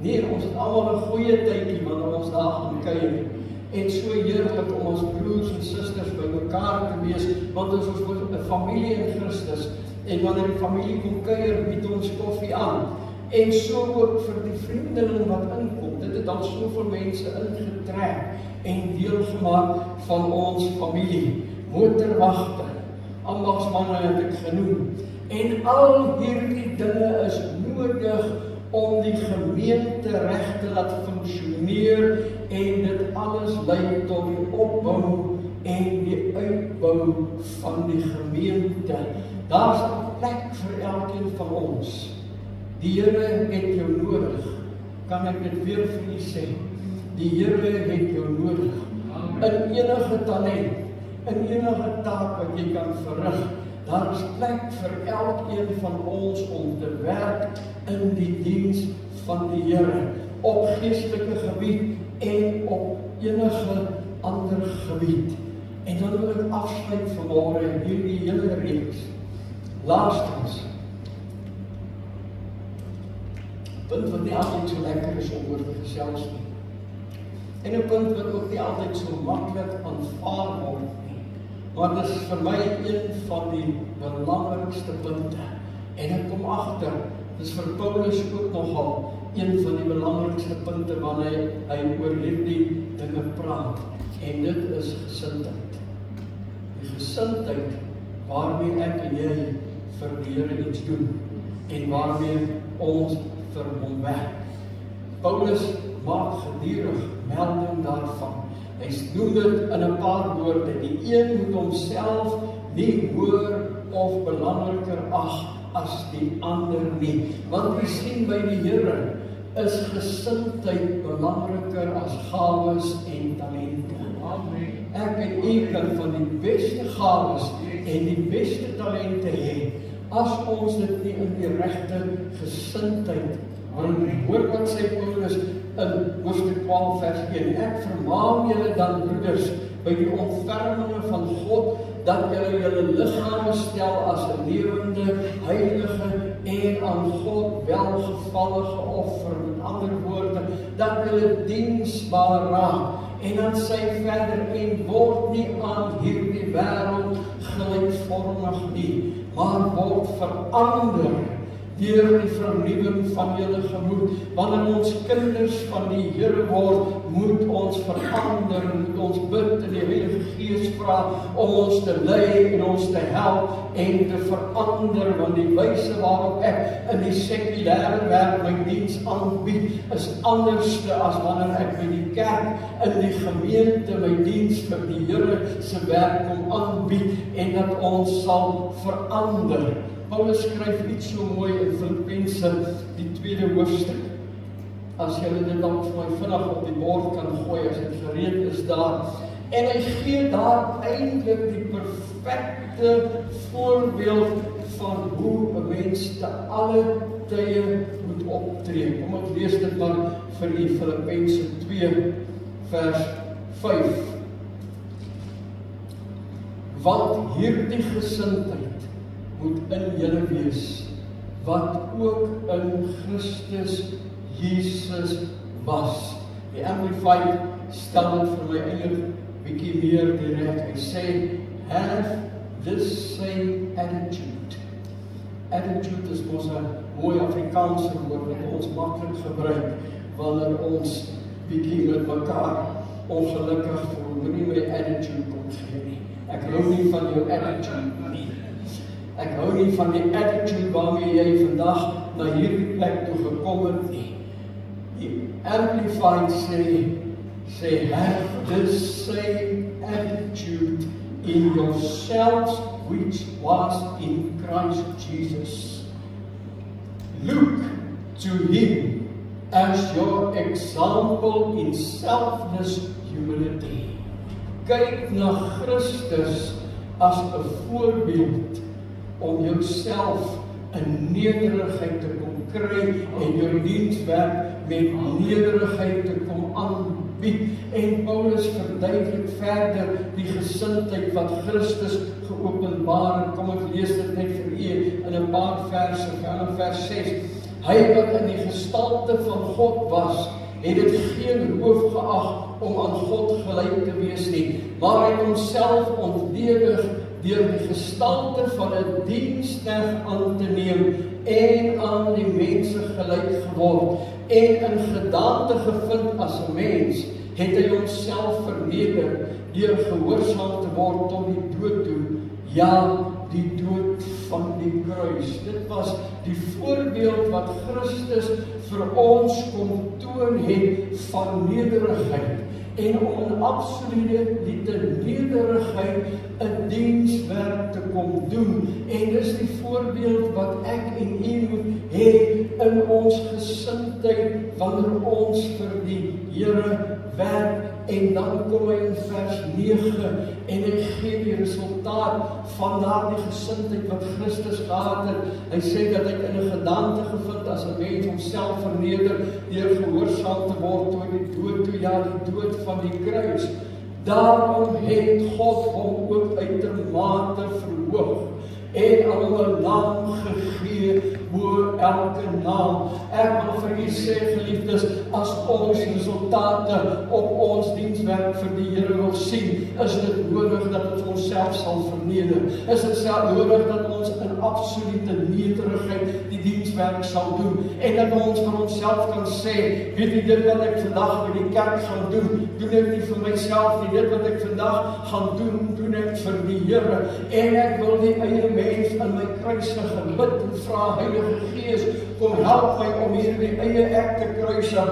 Nee, ons het almal 'n goeie tydjie wanneer ons daar gaan kuier. En so heerlik om ons broers en susters by mekaar te wees, want ons is 'n familie in Christus. En wanneer die familie kom kuier, bied ons koffie aan. En so ook vir die vriendeling wat inkom. Dit het dan soveel mense ingetrek en deel gemaak van ons familie. Motorwagte, ambagsmanne het ek genoem. En al hierdie dinge is nodig om die gemeente reg te laat funksioneer, en dit alles lei tot die opbou en die uitbou van die gemeente. Daar's 'n plek vir elkeen van ons. Die Here het jou nodig. Kan ek dit weer vir u sê? Die Here het jou nodig. In enige talent, in enige taak wat jy kan verrig, daar is plek vir elkeen van ons om te werk in die diens van die Here, op geestelike gebied en op enige ander gebied. En dan wil ek afsluit vanmôre hierdie hele reeks. Laastens, punt wat nie altyd so lekker is om oor te gesels nie. En 'n punt wat ook nie altyd so maklik aanvaar word nie. Maar dit is vir my een van die belangrikste punte. En ek kom agter, dis vir Paulus ook nogal een van die belangrikste punte wanneer hy oor hierdie dinge praat. En dit is gesindheid. Die gesindheid waarmee ek en jy vir die Here iets doen en waarmee ons vir hom werk. Paulus maak gedurig melding daarvan. Hy noem dit in 'n paar woorde. Die een moet homself nie hoër of belangriker ag as die ander nie. Want we sien by die Here is gesindheid belangriker as gawes en talente. Ek en u kan van die beste gawes en die beste talente hê, as ons dit nie in die regte gesindheid hoor wat sê Paulus in hoofstuk 12 vers 1. Ek vermaan julle dan broeders by die ontferminge van God, dat julle julle liggame stel as 'n lewende, heilige en aan God welgevallige offer. Met ander woorde, dat julle diensbaar raak. En dan sê hy verder, en word nie aan hierdie wêreld gelykvormig nie, maar word verander deur die vernuwing van julle gemoed. Wanneer ons kinders van die Here word, moet ons verander, moet ons bid en die Heilige Gees vra om ons te lei en ons te help en te verander, want die wyse waarop ek in die sekulêre wêreld my diens aanbied, is anderste as wanneer ek by die kerk in die gemeente my diens vir die Here se werk kom aanbied, en dat ons sal verander. Paulus skryf iets so mooi in Filippense, die 2de hoofstuk. As julle dit dan vir my vinnig op die bord kan gooi, as dit gereed is daar. En hy gee daar eintlik die perfekte voorbeeld van hoe 'n mens te alle tye moet optree. Kom ek lees dit maar vir u, Filippense 2 vers 5. Want hierdie gesindheid moet in julle wees, wat ook in Christus Jesus was. Die Amplified stel dit vir my eintlik bietjie meer direk. Hy sê, have this same attitude. Attitude is mos 'n mooi Afrikaanse woord wat ons maklik gebruik wanneer ons bietjie met mekaar ongelukkig voel. Moenie my attitude kom gee nie. Ek hou nie van jou attitude nie. Ek hou nie van die attitude waarmee jy vandag na hierdie plek toe gekom het nie. Die Amplified sê, have this same attitude in yourselves which was in Christ Jesus. Look to him as your example in selfless humility. Kyk na Christus as 'n voorbeeld om jouself in nederigheid te kom kry en jou dienswerk met nederigheid te kom aanbied. En Paulus verduidelik verder die gesindheid wat Christus geopenbaar het. Kom ek lees dit net vir u in 'n paar verse, in vers 6. Hy wat in die gestalte van God was, het dit geen roof geag om aan God gelyk te wees nie, maar hy het homself ontledig deur die gestalte van 'n diensknegt aan te neem en aan die mense gelyk geword, en in gedaante gevind as 'n mens, het hy homself verneder deur gehoorsaam te word tot die dood toe, ja, die dood van die kruis. Dit was die voorbeeld wat Christus vir ons kom toon het van nederigheid, en om in absolute nederigheid 'n dienswerk te kom doen. En dis die voorbeeld wat ek en u moet hê in ons gesindheid wanneer ons vir die Here werk. En dan kom hy in vers 9 en hy gee die resultaat van daardie gesindheid wat Christus gehad het. Hy sê dat hy in 'n gedaante gevind as 'n mens homself verneder deur gehoorsaam te word tot die dood toe, ja, die dood van die kruis. Daarom het God hom ook uitermate verhoog en aan hom 'n naam gegee bo elke naam. Ek wil vir u sê, geliefdes, as ons resultate op ons dienswerk vir die Here wil sien, is dit nodig dat ons onsself sal verneder. Is dit nodig dat ons in absolute nederigheid die dienswerk sal doen, en dat ons vir onsself kan sê, weet jy, dit wat ek vandag by die kerk gaan doen ek nie vir myself nie, dit wat ek vandag gaan doen ek vir die Here, en ek wil die eie mens in my kruisige bid en vra, Heilige Gees, kom help my om hierdie eie ek te kruisig,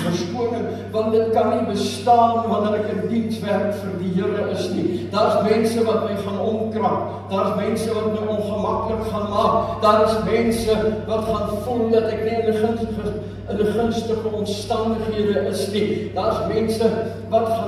verskoning, want dit kan nie bestaan wanneer ek in dienswerk vir die Here is nie. Daar's mense wat my gaan omkrap, daar's mense wat my ongemaklik gaan maak, daar is mense wat gaan voel dat ek nie in 'n gunstige omstandighede is nie. Daar's mense wat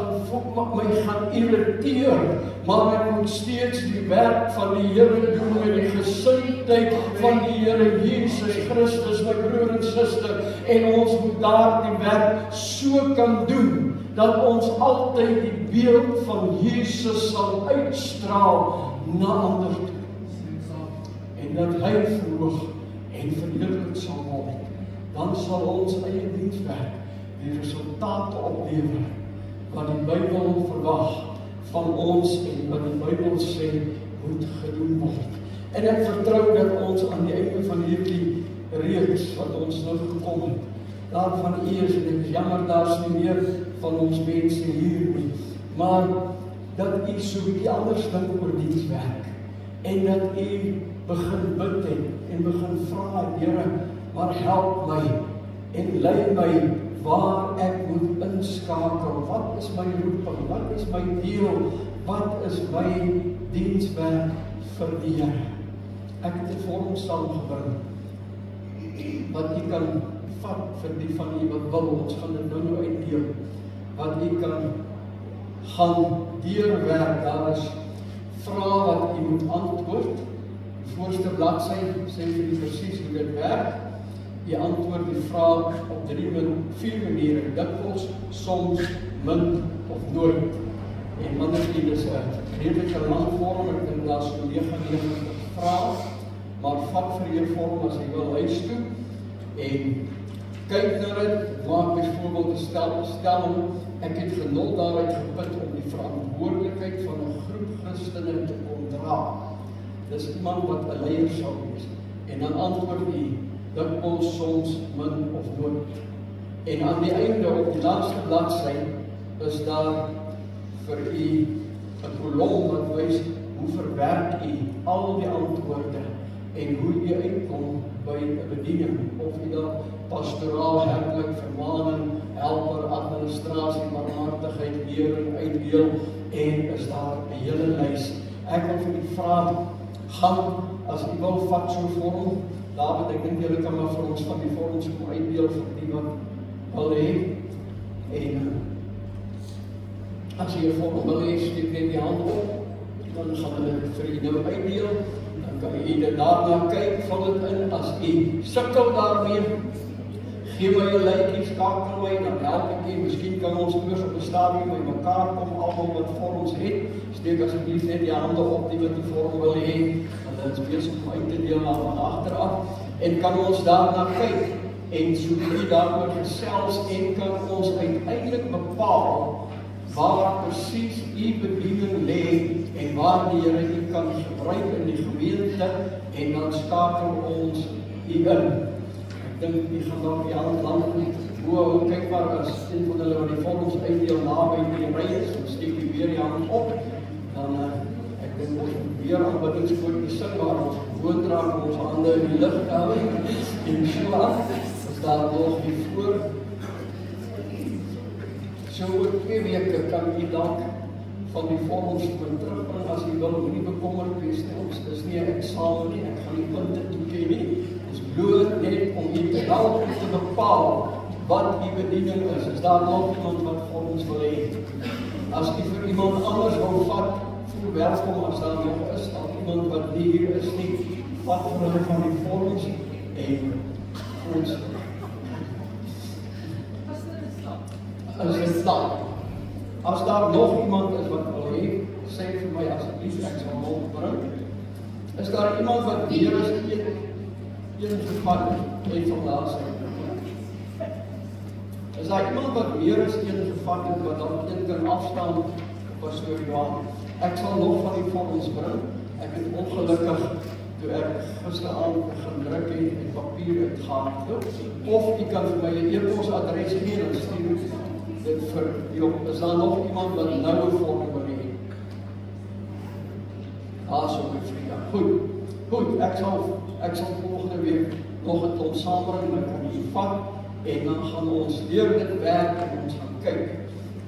my gaan irriteer, maar ek moet steeds die werk van die Here doen met die gesindheid van die Here Jesus Christus, my broer en suster, en ons moet daardie werk so kan doen, dat ons altyd die beeld van Jesus sal uitstraal na ander toe, en dat hy verhoog en verheerlik sal word. Dan sal ons eie dienswerk die resultate oplewer wat die Bybel verwag van ons en wat die Bybel sê moet gedoen word. En ek vertrou dat ons aan die einde van hierdie reeks wat ons nou gekom het, daarvan eers, en ek is jammer, daar's nie meer van ons mense hier nie, maar dat u so 'n bietjie anders dink oor dienswerk, en dat u begin bid het en begin vra, Here, maar help my en lei my waar ek moet inskakel. Wat is my roeping? Wat is my deel? Wat is my dienswerk vir die Here? Ek het 'n vorm saamgebring wat u kan vat vir die van u wat wil. Ons gaan dit nou uitdeel. Wat u kan gaan deurwerk. Daar is vrae wat u moet antwoord. Die voorste bladsy sê vir u presies hoe dit werk. Jy antwoord die vraag op 4 maniere, dikwels, soms, min of nooit. En wanneer is 'n redelike lang vorm, ek dink daar so 99 vrae, maar vat vir jou vorm as jy wil huis toe, en kyk na dit, maak byvoorbeeld 'n stelling, ek het genul daaruit geput om die verantwoordelikheid van 'n groep Christene te kom dra. Dis iemand wat 'n leier sou wees, en dan antwoord jy, dikwels, soms, min of nooit. En aan die einde, op die laaste bladsy, is daar vir u 'n kolom wat wys hoe verwerk u al die antwoorde en hoe u uitkom by 'n bediening, of u daar pastoraal, herdelik, vermaning, helper, administrasie, barmhartigheid, lering, uitdeel, en is daar 'n hele lys. Ek wil vir u vra, gaan, as u wil, vat so 'n vorm. David, ek dink julle kan maar vir ons van die vorms kom uitdeel vir die wat wil hê. En as jy 'n vorm wil hê, steek net die hand op, dan gaan hulle vir u nou uitdeel. dan kan jy daarna kyk, vul dit in. As jy sukkel daarmee, gee my 'n lykie, skakel my, dan help ek jy. Miskien kan ons eers op 'n stadium by mekaar kom, almal wat vorms het. Steek asseblief net die hande op die wat die vorm wil hê. Dit is besig om uit te deel na van agteraf. En kan ons daarna kyk en so bietjie daaroor gesels en kan ons uiteindelik bepaal waar presies u bediening lê en waar die Here u kan gebruik in die gemeente en dan skakel ons u in. Ek dink u gaan dalk die ander lande hoe kyk maar as een van hulle wat die vorms uitdeel naby die ry is, dan steek u weer die hand op, dan ek dink ons weer aanbiddingswoord sing waar ons gewoon raak om ons hande in die lug hou en so af, as daar nog hier voor. So oor 2 weke kan u dalk van die vorms terugbring as u wil, nie bekommerd wees nie, ons is nie 'n eksamen nie, ek gaan nie punte toeken nie, ons bloot net om u te help om te bepaal wat die bediening is daar nog iemand wat vorms wil hê? As u vir iemand anders wil vat, voel welkom as daar nog is, dan iemand wat nie hier is nie, vat vir hulle van die vorms en ons is dit slaap. As daar nog iemand is wat wil hê, sê vir my asseblief, ek sal hom bring. Is daar iemand wat meer as een gevat het vandag sê? Is daar iemand wat meer as een gevat het wat dan een kan afstaan pastoor Johan? Ek sal nog van die vorms bring. Ek het ongelukkig toe ek gisteraand gedruk het en papier uitgaan. Of jy kan vir my 'n e-posadres gee en stuur dit vir jou. Is daar nog iemand wat nou 'n vorm wil hê? So vriende. Goed, ek sal volgende week nog 'n klomp saambring en kan jy vat en dan gaan ons deur dit werk en ons gaan kyk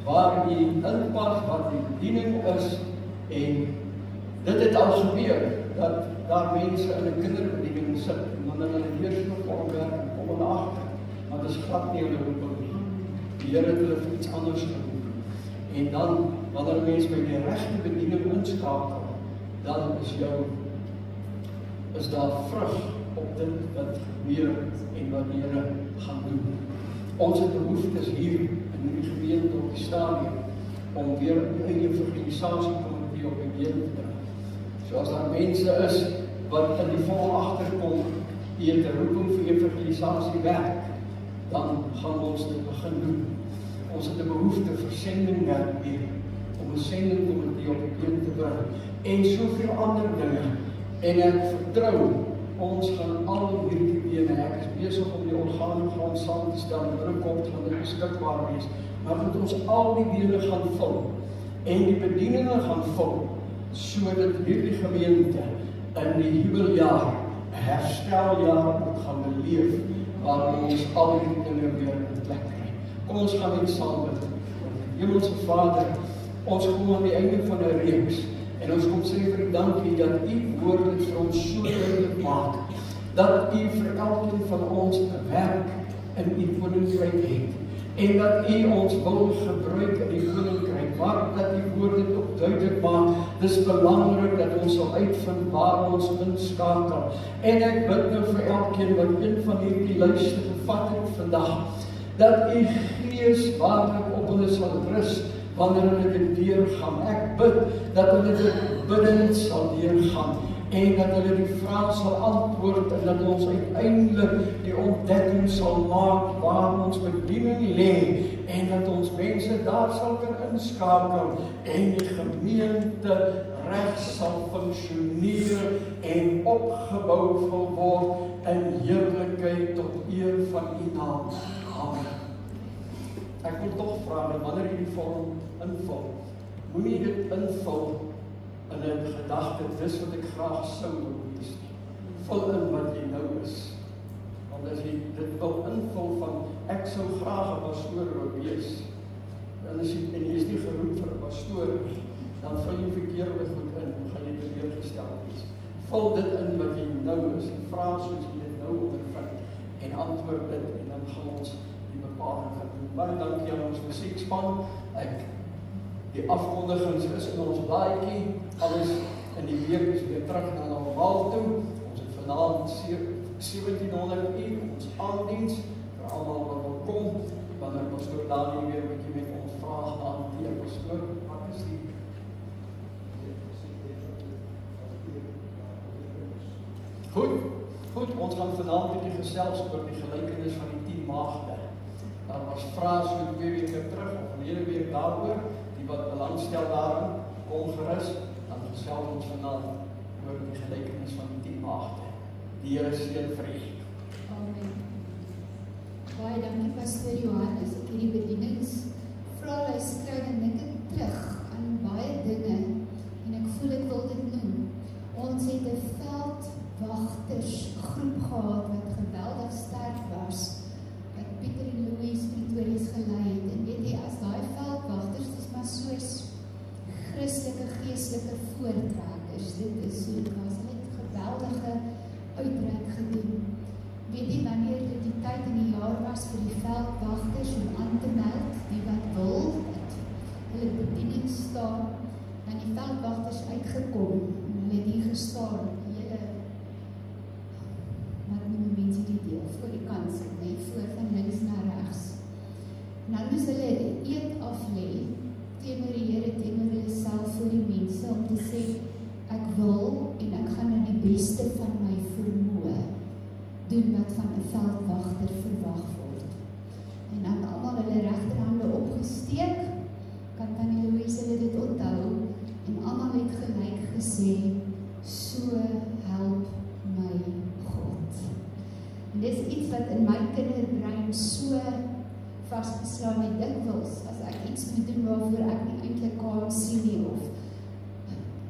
waar die inpas, wat die bediening is en dit het al gebeur dat daar mense in 'n kinderbediening sit en dan hulle weer so vormwerk en kom hulle agter, maar dit is glad nie hulle roeping nie. Die Here het hulle vir iets anders geroep. En dan, wanneer mense by die regte bediening inskakel, dan is daar vrug op dit wat gebeur en wat die Here gaan doen. Ons het behoeftes hier in die gemeente op die stadium om weer 'n evangelisasiekomitee op die been te bring. So as daar mense is wat in die vol agterkom, die het 'n roeping vir evangelisasie werk, dan gaan ons dit begin doen. Ons het 'n behoefte vir sendingwerk hier, om 'n sendingkomitee op die been te bring en soveel ander dinge. En ek vertrou, ons gaan al hierdie bene, ek is besig om die organe gaan saam te stel, binnekort gaan dit beskikbaar wees, maar moet ons al die bene gaan vul, en die bedieninge gaan vul, sodat hierdie gemeente in die jubeljaar, 'n hersteljaar ook gaan beleef, waar ons al die dinge weer in plek kry. Kom ons gaan net saam bid. Hemelse Vader, ons kom aan die einde van 'n reeks, en ons kom sê vir U dankie dat U woord dit vir ons so duidelik maak, dat U vir elkeen van ons 'n werk in U koninkryk het, en dat U ons wil gebruik in die koninkryk, maar dat U woord dit ook duidelik maak, dis belangrik dat ons sal uitvind waar ons inskakel. En ek bid nou vir elkeen wat een van hierdie lyste gevat het vandag, dat U Gees waarlik op hulle sal rus, wanneer hulle dit deurgaan. Ek bid dat hulle dit biddend sal deurgaan en dat hulle die vraag sal antwoord en dat ons uiteindelik die ontdekking sal maak waar ons bediening lê en dat ons mense daar sal kan inskakel en die gemeente reg sal funksioneer en opgebou sal word in heerlikheid tot eer van U naam. Amen. Ek wil tog vra dat wanneer jy die vorm invul, moenie dit invul in 'n gedagte, dis wat ek graag sou wil wees. Vul in wat jy nou is. Want as jy dit wil invul van, ek sou graag 'n pastoor wil wees, dan is jy, en jy is nie geroep vir 'n pastoor, dan vul jy verkeerde goed in, dan gaan jy teleurgestel wees. Vul dit in wat jy nou is, en vra soos jy dit nou ondervind, en antwoord dit, en dan gaan ons die bepaling gaan doen. Baie dankie aan ons musiekspan. Die afkondigings is in ons blaadjie. Alles in die week is weer terug na normaal toe. Ons het vanaand 1700 uur, ons aandiens, vir almal wat wil kom, wanneer pastoor Dani weer 'n bietjie met ons vraag hanteer. Pastoor, wat is die Goed, ons gaan vanaand 'n bietjie gesels oor die gelykenis van die 10 maagde. Daar was vrae so 2 weke terug, of 'n hele week daaroor, die wat belangstel daarin, kom gerus, dan gesels ons vanaand oor die gelykenis van die 10 maagde. Die Here seën vir u. Amen. Baie dankie Pastor Johannes, ek hierdie bedieningsvrae skryf en dink ek terug aan baie dinge, en ek voel ek wil dit noem. Ons het 'n veldwagtersgroep gehad wat geweldig sterk was, wat Pieter en Louise Pretorius gelei het, en weet jy, as daai veldwagters, dis maar soos Christelike, geestelike voortrekkers, dit is so, hulle het geweldige uitreik gedoen. Weet jy, wanneer dit die tyd in die jaar was vir die veldwagters om aan te meld, die wat wil, dat hulle bediening staan, en die veldwagters uitgekom, en hulle het hier gestaan, wat noem mense die deel, voor die kansel, voor van links na regs. En dan moes hulle die eed aflê, teenoor die Here, teenoor hulle self voor die mense, om te sê, ek wil, en ek gaan na die beste van my vermoë, doen wat van 'n veldwagter verwag word. En dan almal hulle regterhande opgesteek, kan Tannie Louise hulle dit onthou, en almal het gelyk gesê, so help my God. En dis iets wat in my kinderbrein so vasgeslaan het dikwels, as ek iets moet doen waarvoor ek nie eintlik kan sien nie, of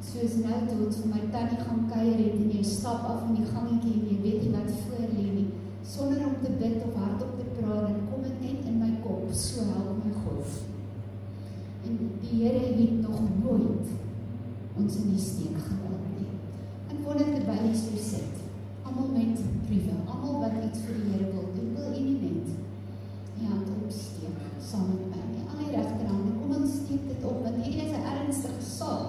soos nou toe ons vir my tannie gaan kuier het, en jy stap af in die gangetjie, en jy weet nie wat voor lê nie, sonder om te bid of hardop te praat, en kom dit net in my kop, so help my God. En die Here het nog nooit ons in die steek gelaat nie. En wonderlik by die so sit, almal met briewe, almal wat iets vir die Here wil doen, wil u nie net die hand opsteek, saam met my nie, al die regterhande, kom ons steek dit op, want hierdie is 'n ernstige saak.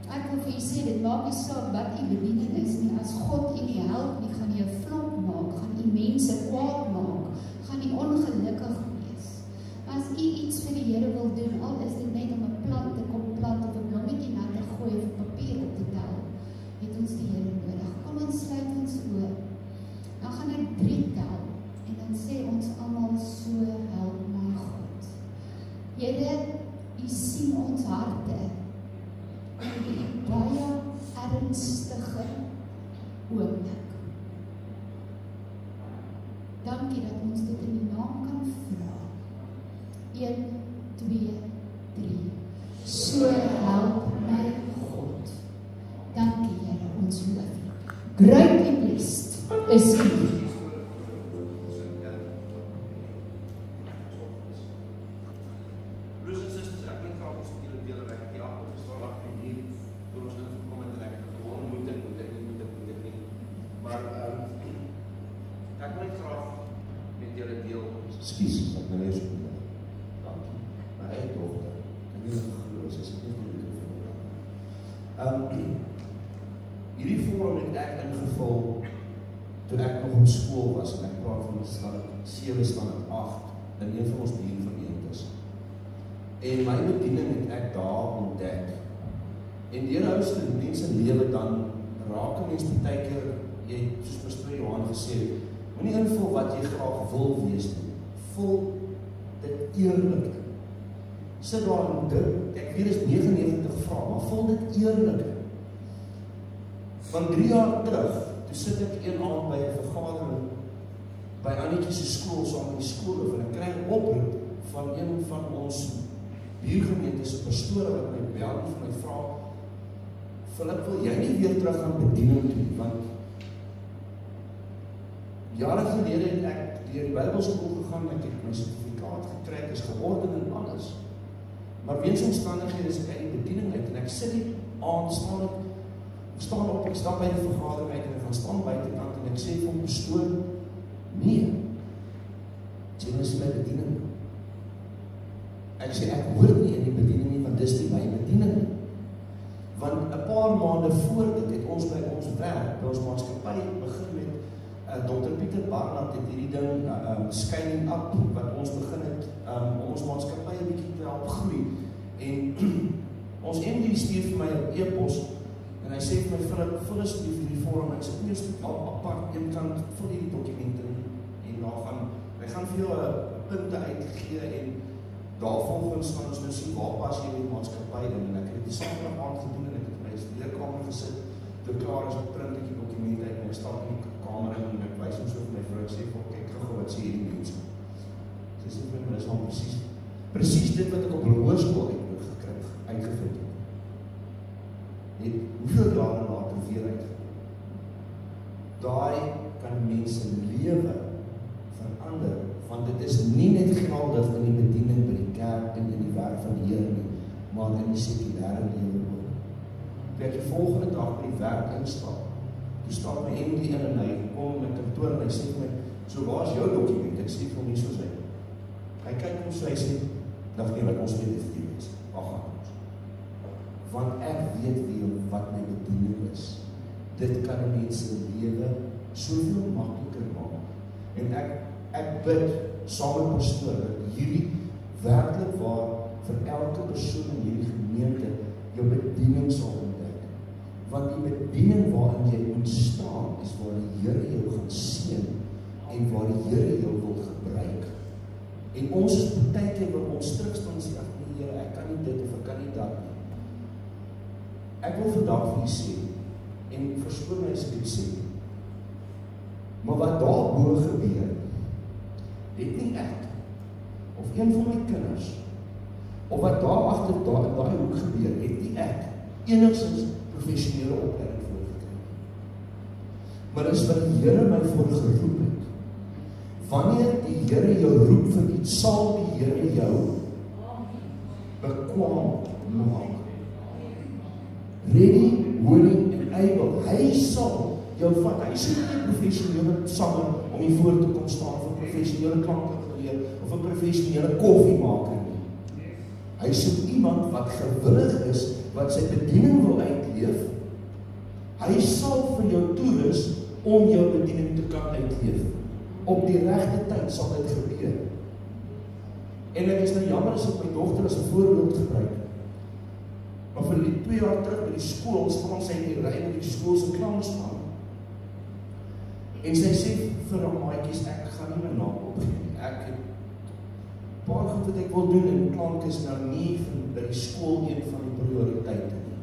Ek wil vir u sê, dit maak nie saak wat u bediening is nie, as God u nie help nie, gaan u 'n vlok maak, gaan u mense kwaad maak, gaan u ongelukkig wees. Maar as u iets vir die Here wil doen, al is dit net om 'n plant te kom plant, of 'n blommetjie na te gooi, of 'n papier op te tel, het ons die Here nodig. Kom ons sluit ons oë, dan gaan ek 3 tel, en dan sê ons almal, so help my God. Here, u sien ons harte, en die baie ernstige oomblik. Dankie dat ons dit in die naam kan vra. 1, 2, 3. So help my God. Dankie Here, ons loof. Greatly blessed is U. Hierdie vorm het ek ingevul toe ek nog op skool was, en ek praat van standaard 7, standaard 8 in een van ons diergemeentes. En my bediening het ek daar ontdek. En deurhouste mense lewe dan raak 'n mens baie keer, jy soos Pastor Johan gesê het, moenie invul wat jy graag wil wees nie. Vul dit eerlik. Sit daar en dink, ek weet is 99 vrae, maar vul dit eerlik. Van 3 jaar terug, toe sit ek een aand by 'n vergadering by Annetjie se skool, saam met die skoolhoof, en ek kry 'n oproep van een van ons buurgemeente se pastore wat my bel en vir my vra, Philip, wil jy nie weer terug aan bediening toe, want jare gelede het ek deur die Bybelskool gegaan, ek het my sertifikaat gekry, ek is georden en alles, maar weens omstandighede is ek uit die bediening uit, en ek sit die aand, staan op, ek stap by die vergadering uit, en ek gaan staan buitekant, en ek sê vir hom, pastoor, nee, sê my is my bediening. Ek sê, ek hoor nie in die bediening nie, want dis nie my bediening nie. Want 'n paar maande voor dit het ons by ons werk, by ons maatskappy begin met Dr. Pieter Barnard het hierdie ding Scaling Up wat ons begin het om ons maatskappy 'n bietjie te help groei. En ons MD stuur vir my 'n e-pos en hy sê vir my, Philip, vul asseblief hierdie vorm. Ek sê eers apart een kant vul hierdie dokumente en hy gaan vir jou 'n punte uitgee en daarvolgens gaan ons nou sien waar pas jy die maatskappy in. En ek het die Saterdag aand gedoen en ek het in my studeerkamer gesit, toe klaar is met print ek die dokumente uit en ek stap in die kamer in en ek wys hom so vir my vrou, ek sê, kyk gou wat sê hierdie mense. Sy sê vir my, dis al presies dit wat ek op die hoërskool uitgevind het. Net hoeveel jare later weer uitgevind. Daai kan mense lewe verander, want dit is nie net geldig in die bediening by die kerk en in die werk van die Here nie, maar in die sekulêre lewe ook. Toe ek die volgende dag by die werk instap, toe stap my MD in en hy kom met kantoor en hy sê vir my, so waar is jou dokument? Ek sê vir hom nie soos hy. Hy kyk om so, hy sê, dag nie wat ons weet is die mens. Want ek weet weer wat my bediening is. Dit kan mense lewe soveel makliker maak. En ek bid saam met pastoor dat hierdie werklik waar vir elke persoon in hierdie gemeente jou bediening sal ontdek. Want die bediening waarin jy moet staan is waar die Here jou gaan seën en waar die Here jou wil gebruik. En ons is baie keer waar ons terugstaan en sê, ag nee Here, ek kan nie dit of ek kan nie dat nie. Ek wil vandag vir u sê, en verskoon my as ek dit sê, maar wat daarbo gebeur, het nie ek, of een van my kinders, of wat daar agter in daai hoek gebeur, het nie ek, enigstens professionele opleiding voorgekry. Maar dis wat die Here my voor geroep het. Wanneer die Here jou roep vir iets, sal die Here jou bekwaam maak. Ready, willing en able. Hy sal jou vat. Hy sê nie 'n professionele sanger om hier voor te kom staan vir professionele klankingenieur of 'n professionele koffiemaker nie. Hy soek iemand wat gewillig is, wat sy bediening wil uitleef. Hy sal vir jou toerus om jou bediening te kan uitleef. Op die regte tyd sal dit gebeur. En ek is nou jammer as ek my dogter as 'n voorbeeld gebruik. Maar vir die 2 jaar terug by die skool, staan sy in die ry met die skool se klankspan. En sy sê vir haar maatjies, ek gaan nie my naam opgee nie. Ek het paar goed wat ek wil doen en klank is nou nie by die skool een van die prioriteite nie.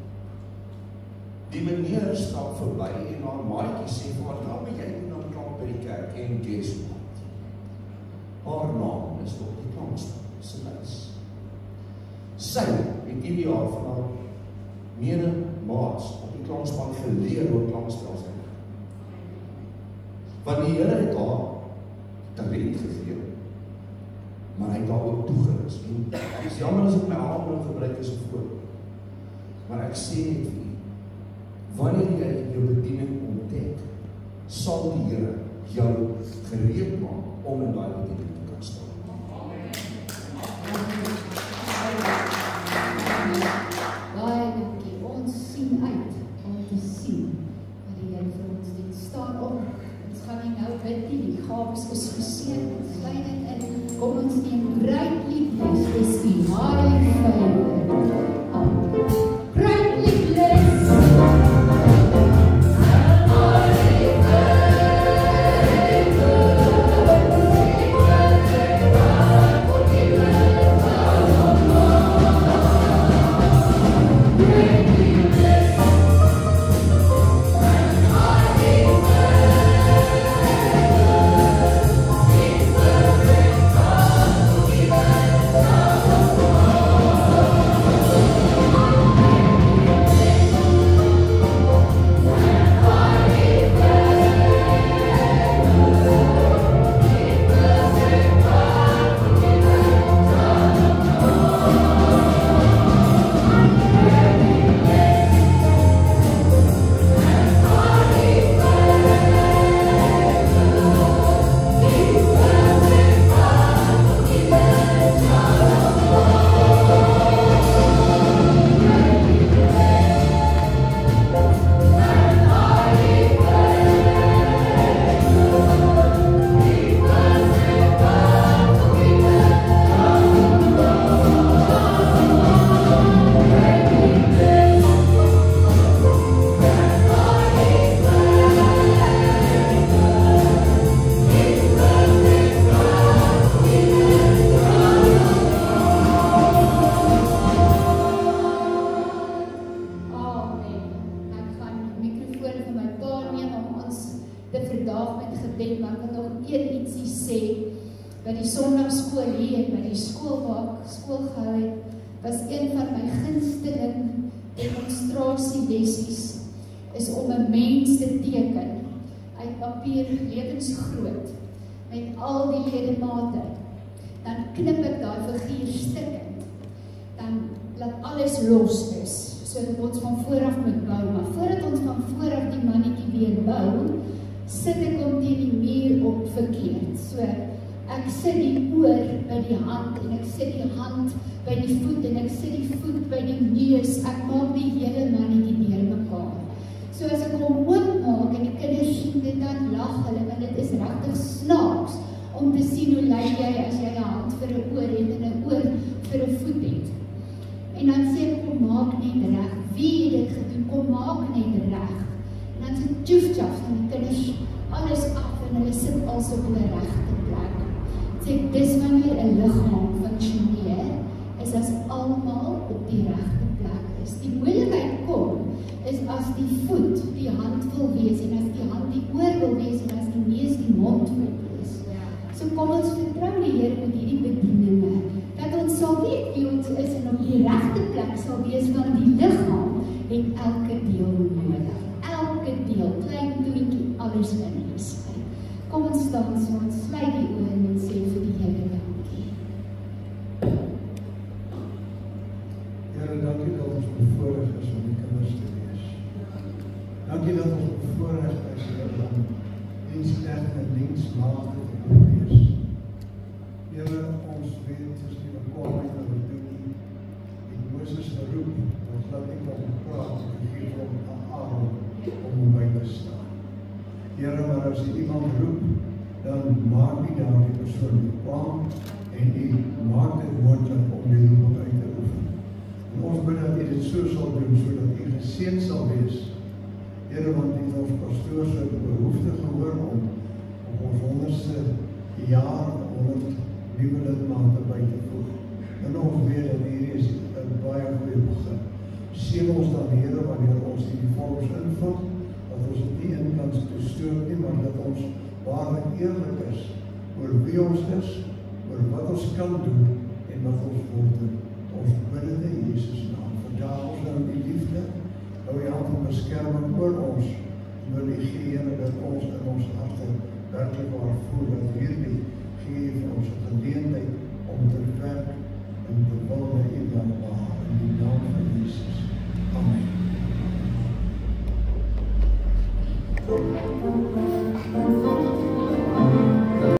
Die meneer stap verby en haar maatjie sê vir haar, nou moet jy nou klank by die kerk en guess what? Haar naam is op die klankspan, sy lys. Sy het die jaar van haar mede maats op die klankspan geleer hoe klankspel sy. Want die Here het haar talent gegee, maar hy het haar ook toegerus. En ek is jammer as ek my aanbring gebruik as 'n voorbeeld. Maar ek sê net vir u, wanneer jy jou bediening ontdek, sal die Here jou gereed maak om in daai bediening te kan staan. Baie dankie. Ons sien uit om te sien wat die Here vir ons doen. Staan op. Ons gaan nie nou bid nie. Die gawes is geseën. Sluit dit in. Kom ons neem greatly blessed is die high favor. Greatly blessed. saam met gebed, maar ek wil nog ietsie sê. By die Sondagskool hier en by die skool waar ek skool gehou het, was een van my gunsteling demonstrasielessies is om 'n mens te teken uit papier lewensgroot met al die ledemate. Dan knip ek daai figuur stukkend. Dan laat alles los is, sodat ons van vooraf moet bou. Maar voordat ons van vooraf die mannetjie weer bou, sit ek hom teen die muur op verkeerd. So ek sit die oor by die hand en ek sit die hand by die voet en ek sit die voet by die neus. Ek maak die hele mannetjie deurmekaar. So as ek hom oopmaak en die kinders sien dit, dan lag hulle, want dit is regtig snaaks om te sien hoe lyk jy as jy 'n hand vir 'n oor het en 'n oor vir 'n voet het. En dan sê ek, kom maak net reg. Wie het dit gedoen? Kom maak net reg. En dan sê tjoef-tjaf van die kinders alles af en hulle sit als op hulle regte plek. Sê ek, dis wanneer 'n liggaam funksioneer, is as almal op die regte plek is. Die moeilikheid kom is as die voet die hand wil wees en as die hand die oor wil wees en as die neus die mond wil wees. So kom ons vertrou die Here met hierdie bedieninge, dat ons sal weet wie ons is en op die regte plek sal wees, want die liggaam het elke deel nodig. Elke deel, klein toentjie, alles in is. Kom ons staan so, ons sluit die oë en ons sê vir die Here dankie. Here, dankie dat ons bevoorreg is om die kinders te wees. Dankie dat ons bevoorreg is om diensknegte en dienstmaagde te wees. Here, ons weet, soos die bekoming dat we doen, die Moses geroep, ons laat nie kom praat, en geef hom aan Aaron om hom by te staan. Here, maar as jy iemand roep, dan maak nie daar die persoon bekwam, en die maak dit moontlik om die roep uit te oefen. En ons bid dat jy dit so sal doen, sodat jy geseën sal wees. Here, want jy het ons pastoors se behoefte gehoor om ons 100ste jaar 100 nuwe lidmate by te voeg. En ons weet dat hier is 'n baie goeie begin. Seën ons dan, Here, wanneer ons die vorms invul, dat ons dit nie in kan toestoot nie, maar dat ons waarlik eerlik is oor wie ons is, oor wat ons kan doen en wat ons wil doen. Ons bid dit in Jesus naam. Verdaag ons nou die liefde, hou die hand van beskerming oor ons, en wil die Here dat ons in ons harte werklik waar voel dat hierdie gee vir ons 'n geleentheid om te werk en te wil na U welbehaag in die naam van Jesus. Amen.